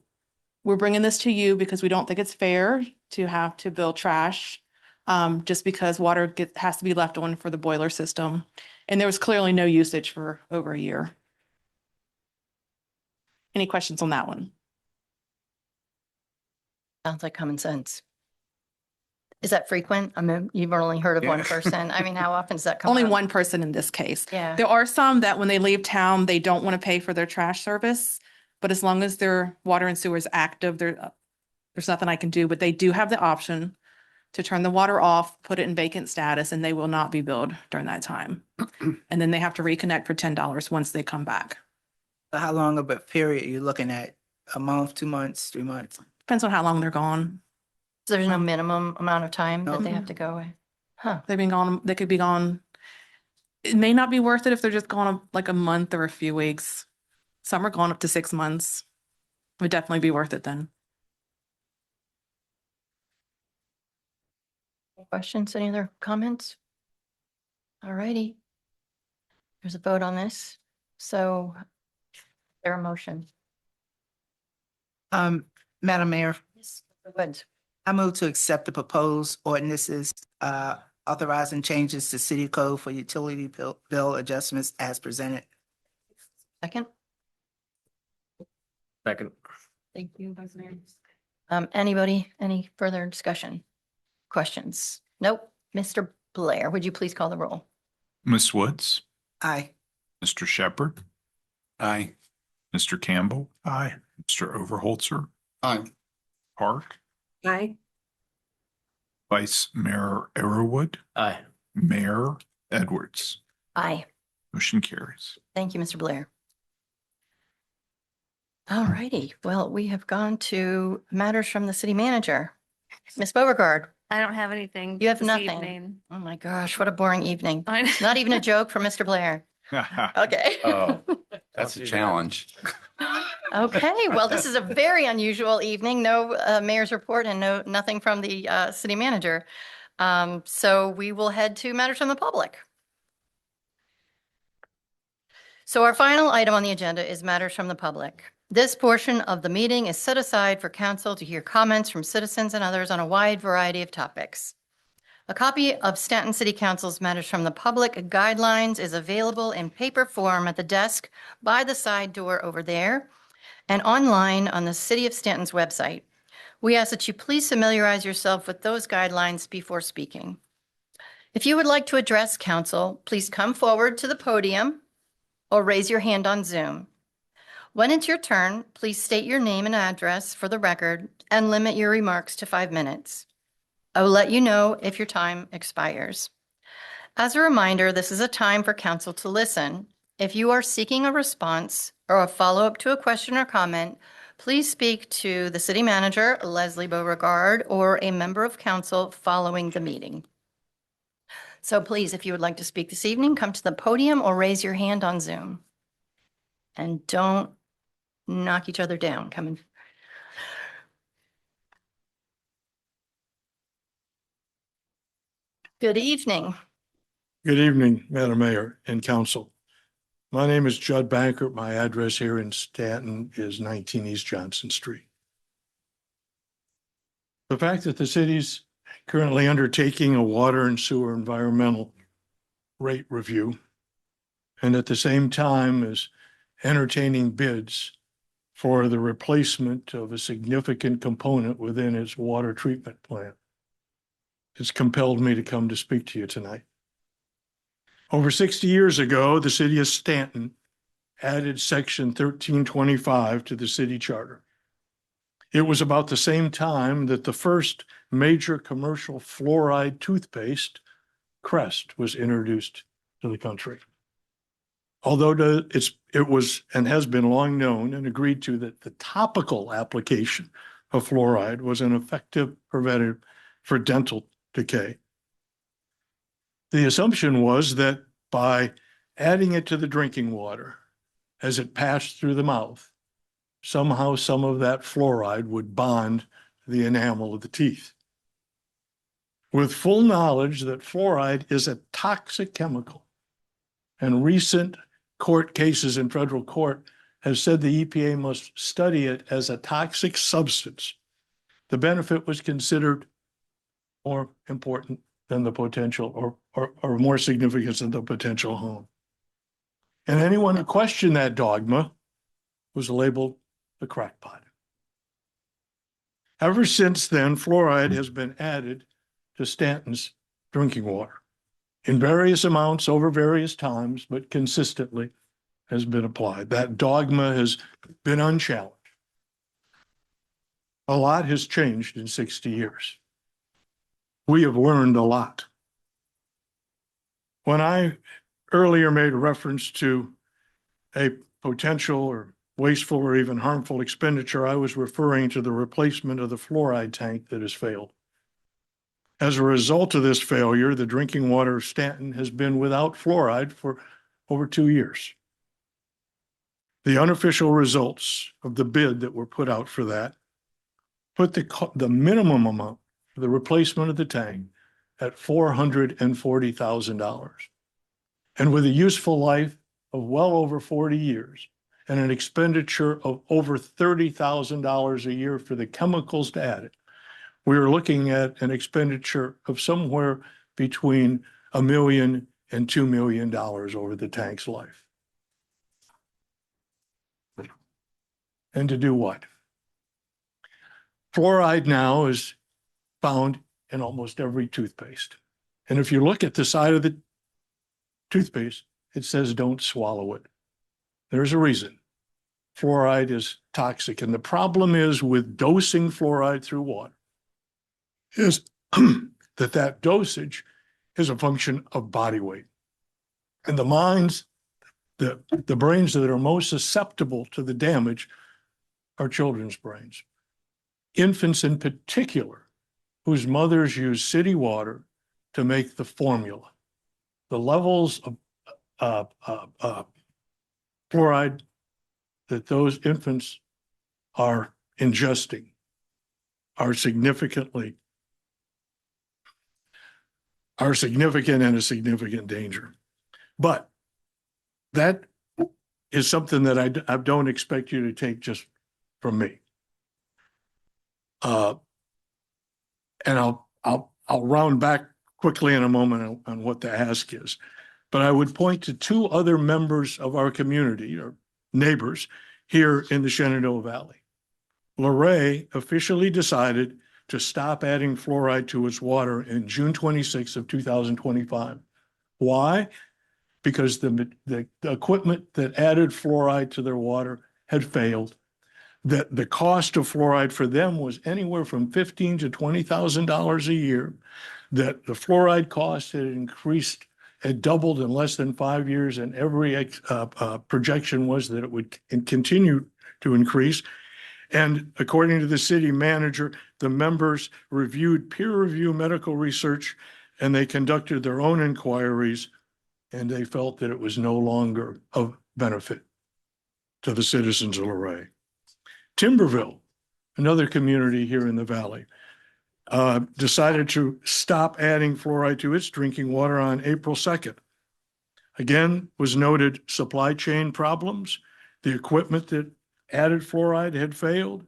we're bringing this to you because we don't think it's fair to have to bill trash just because water has to be left on for the boiler system. And there was clearly no usage for over a year. Any questions on that one? Sounds like common sense. Is that frequent? I mean, you've only heard of one person. I mean, how often does that come Only up? one person in this case. Yeah. There are some that when they leave town, they don't want to pay for their trash service. But as long as their water and sewer is active, there's nothing I can do. But they do have the option to turn the water off, put it in vacant status, and they will not be billed during that time. And then they have to reconnect for $10 once they come back. So how long of a period are you looking at? A month, 2 months, 3 months? Depends on how long they're gone. So there's no minimum amount of time that they No. have to go away? Huh. They've been gone, they could be gone. It may not be worth it if they're just gone like a month or a few weeks. Some are gone up to 6 months. Would definitely be worth it then. Questions? Any other comments? All righty. There's a vote on this. So there a motion? Madam Mayor, Yes. Good. I move to accept the proposed ordinances authorizing changes to city code for utility bill adjustments as presented. Second. Second. Thank you, Vice Mayor. Anybody, any further discussion? Questions? Nope. Mr. Blair, would you please call the roll? Ms. Woods, Aye. Mr. Shepherd, Aye. Mr. Campbell, Aye. Mr. Overholzer, Aye. Park, Aye. Vice Mayor Arrowood, Aye. Mayor Edwards. Aye. Motion carries. Thank you, Mr. Blair. All righty. Well, we have gone to matters from the city manager. Ms. Beauregard, I don't have anything. you have this nothing. evening. Oh my gosh, what a boring evening. I know. Not even a joke from Mr. Blair. Okay. Oh. That's a challenge. Okay, well, this is a very unusual evening. No mayor's report and nothing from the city manager. So we will head to matters from the public. So our final item on the agenda is matters from the public. This portion of the meeting is set aside for council to hear comments from citizens and others on a wide variety of topics. A copy of Staunton City Council's Matters from the Public guidelines is available in paper form at the desk by the side door over there and online on the City of Staunton's website. We ask that you please familiarize yourself with those guidelines before speaking. If you would like to address council, please come forward to the podium or raise your hand on Zoom. When it's your turn, please state your name and address for the record and limit your remarks to 5 minutes. I will let you know if your time expires. As a reminder, this is a time for council to listen. If you are seeking a response or a follow-up to a question or comment, please speak to the city manager, Leslie Beauregard, or a member of council following the meeting. So please, if you would like to speak this evening, come to the podium or raise your hand on Zoom. And don't knock each other down. Come in. Good evening. Good evening, Madam Mayor and Council. My name is Judd Bankert. My address here in Staunton is 19 East Johnson Street. The fact that the city's currently undertaking a water and sewer environmental rate review and at the same time is entertaining bids for the replacement of a significant component within its water treatment plant has compelled me to come to speak to you tonight. Over 60 years ago, the city of Staunton added section 1325 to the city charter. It was about the same time that the first major commercial fluoride toothpaste, Crest, was introduced to the country. Although it was and has been long known and agreed to that the topical application of fluoride was an effective preventive for dental decay. The assumption was that by adding it to the drinking water as it passed through the mouth, somehow some of that fluoride would bond to the enamel of the teeth. With full knowledge that fluoride is a toxic chemical, and recent court cases in federal court have said the EPA must study it as a toxic substance, the benefit was considered more important than the potential or more significant than the potential harm. And anyone who questioned that dogma was labeled a crackpot. Ever since then, fluoride has been added to Staunton's drinking water in various amounts over various times, but consistently has been applied. That dogma has been unchallenged. A lot has changed in 60 years. We have learned a lot. When I earlier made reference to a potential or wasteful or even harmful expenditure, I was referring to the replacement of the fluoride tank that has failed. As a result of this failure, the drinking water of Staunton has been without fluoride for over 2 years. The unofficial results of the bid that were put out for that put the minimum amount for the replacement of the tank at $440,000. And with a useful life of well over 40 years and an expenditure of over $30,000 a year for the chemicals to add it, we are looking at an expenditure of somewhere between $1 million and $2 million over the tank's life. And to do what? Fluoride now is found in almost every toothpaste. And if you look at the side of the toothpaste, it says don't swallow it. There's a reason. Fluoride is toxic. And the problem is with dosing fluoride through water is that dosage is a function of body weight. And the brains that are most susceptible to the damage are children's brains. Infants in particular, whose mothers use city water to make the formula. The levels of fluoride that those infants are ingesting are significant and a significant danger. But that is something that I don't expect you to take just from me. And I'll round back quickly in a moment on what the ask is. But I would point to 2 other members of our community or neighbors here in the Shenandoah Valley. Luray officially decided to stop adding fluoride to its water in June 26 of 2025. Why? Because the equipment that added fluoride to their water had failed. That the cost of fluoride for them was anywhere from $15,000 to $20,000 a year. That the fluoride cost had doubled in less than 5 years, and every projection was that it would continue to increase. And according to the city manager, the members reviewed peer-review medical research, and they conducted their own inquiries, and they felt that it was no longer of benefit to the citizens of Luray. Timberville, another community here in the valley, decided to stop adding fluoride to its drinking water on April 2nd. Again, was noted supply chain problems. The equipment that added fluoride had failed.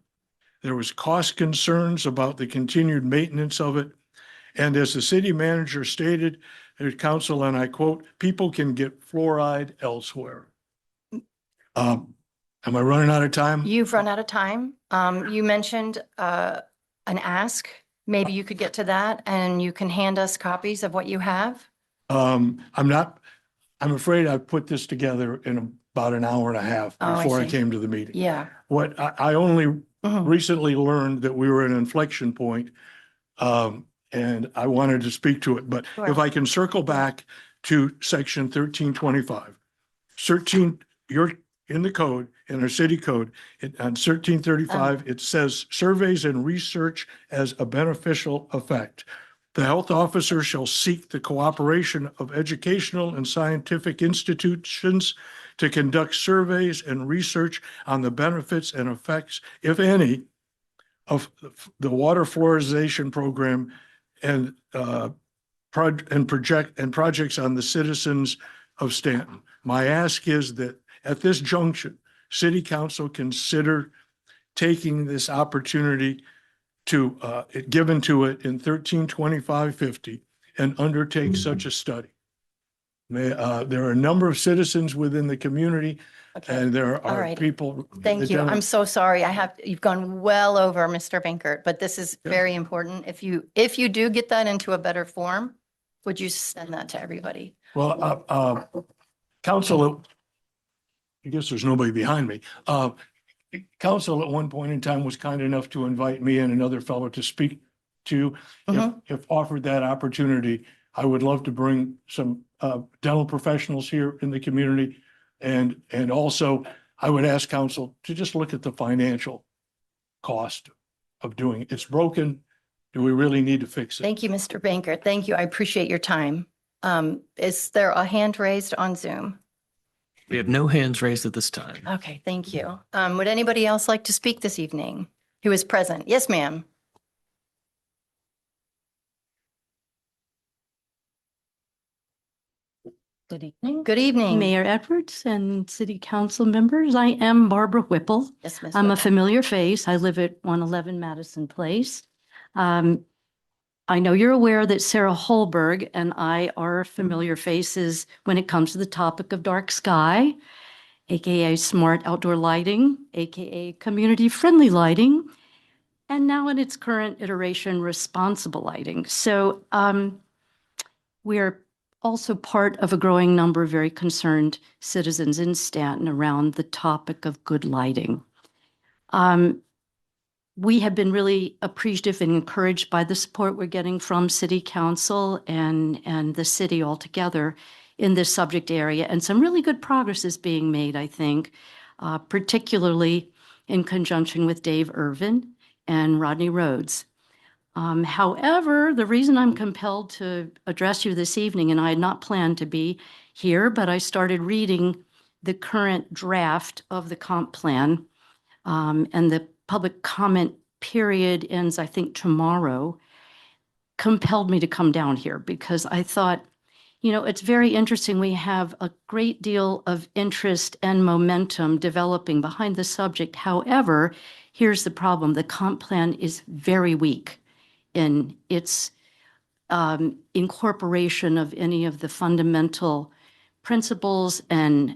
There was cost concerns about the continued maintenance of it. And as the city manager stated at council, and I quote, "People can get fluoride elsewhere." Am I running out of time? You've run out of time. You mentioned an ask maybe you could get to that and you can hand us copies of what you have? I'm afraid I put this together in about an hour and a half Oh, I before I see. came to the meeting. Yeah. What I only Mhm. recently learned that we were at an inflection point, and I wanted to speak to it, but if Sure. I can circle back to section 1325. 13, you're in the code, in our city code, on 1335, it says surveys and research as a beneficial effect. The health officer shall seek the cooperation of educational and scientific institutions to conduct surveys and research on the benefits and effects, if any, of the water fluorization program and projects on the citizens of Staunton. My ask is that at this junction, city council consider taking this opportunity to given to it in 132550 and undertake such a study. There are a number of citizens within the community, Okay. and there All are righty. people. Thank you. I'm so sorry. You've gone well over, Mr. Bankert, but this is Yeah. very important. If you do get that into a better form, would you send that to everybody? Well, council, I guess there's nobody behind me. Council at one point in time was kind enough to invite me and another fellow to speak to. If offered that opportunity, I would love to bring some dental professionals here in the community. And also I would ask council to just look at the financial cost of doing it. It's broken. Do we really need to fix it? Thank you, Mr. Bankert. Thank you. I appreciate your time. Is there a hand raised on Zoom? We have no hands raised at this time. Okay, thank you. Would anybody else like to speak this evening who is present? Yes, ma'am. Good evening. Good evening. Mayor Edwards and city council members. I am Barbara Whipple. Yes, Ms. I'm a Whipple. familiar face. I live at 111 Madison Place. I know you're aware that Sarah Holberg and I are familiar faces when it comes to the topic of dark sky, AKA smart outdoor lighting, AKA community-friendly lighting, and now in its current iteration, responsible lighting. So we're also part of a growing number of very concerned citizens in Staunton around the topic of good lighting. We have been really appreciative and encouraged by the support we're getting from City Council and the city altogether in this subject area. And some really good progress is being made, I think, particularly in conjunction with Dave Irvin and Rodney Rhodes. However, the reason I'm compelled to address you this evening, and I had not planned to be here, but I started reading the current draft of the comp plan, and the public comment period ends, I think, tomorrow, compelled me to come down here because I thought, you know, it's very interesting. We have a great deal of interest and momentum developing behind the subject. However, here's the problem. The comp plan is very weak in its incorporation of any of the fundamental principles and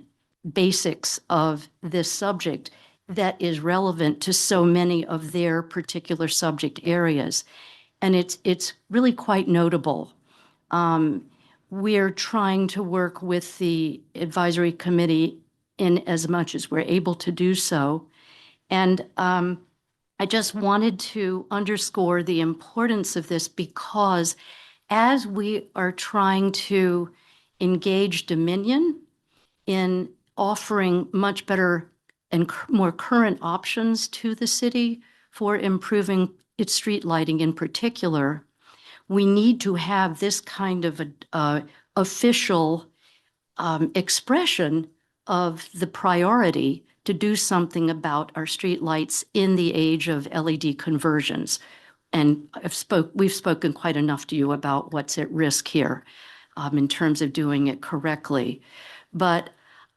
basics of this subject that is relevant to so many of their particular subject areas. And it's really quite notable. We're trying to work with the advisory committee in as much as we're able to do so. And I just wanted to underscore the importance of this because as we are trying to engage Dominion in offering much better and more current options to the city for improving its street lighting in particular, we need to have this kind of official expression of the priority to do something about our street lights in the age of LED conversions. And we've spoken quite enough to you about what's at risk here in terms of doing it correctly. But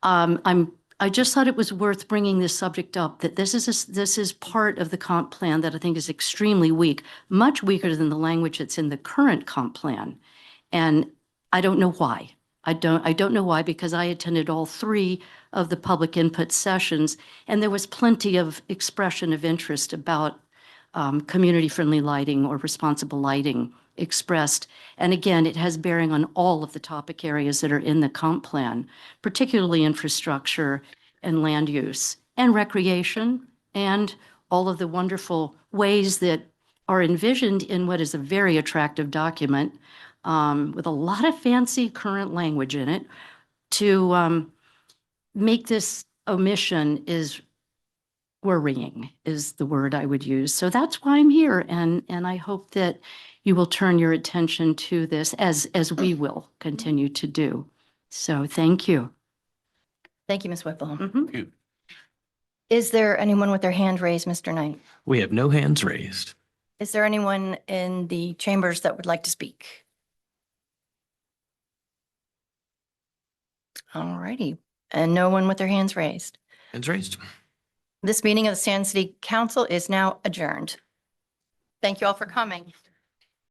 I just thought it was worth bringing this subject up, that this is part of the comp plan that I think is extremely weak, much weaker than the language that's in the current comp plan. And I don't know why. I don't know why, because I attended all three of the public input sessions, and there was plenty of expression of interest about community-friendly lighting or responsible lighting expressed. And again, it has bearing on all of the topic areas that are in the comp plan, particularly infrastructure and land use and recreation and all of the wonderful ways that are envisioned in what is a very attractive document with a lot of fancy current language in it to make this omission is worrying is the word I would use. So that's why I'm here. And I hope that you will turn your attention to this as we will continue to do. So thank you. Thank you, Ms. Whipple. Mhm. Is there anyone with their hand raised, Mr. Knight? We have no hands raised. Is there anyone in the chambers that would like to speak? All righty, and no one with their hands raised. Hands raised. This meeting of the Staunton City Council is now adjourned. Thank you all for coming.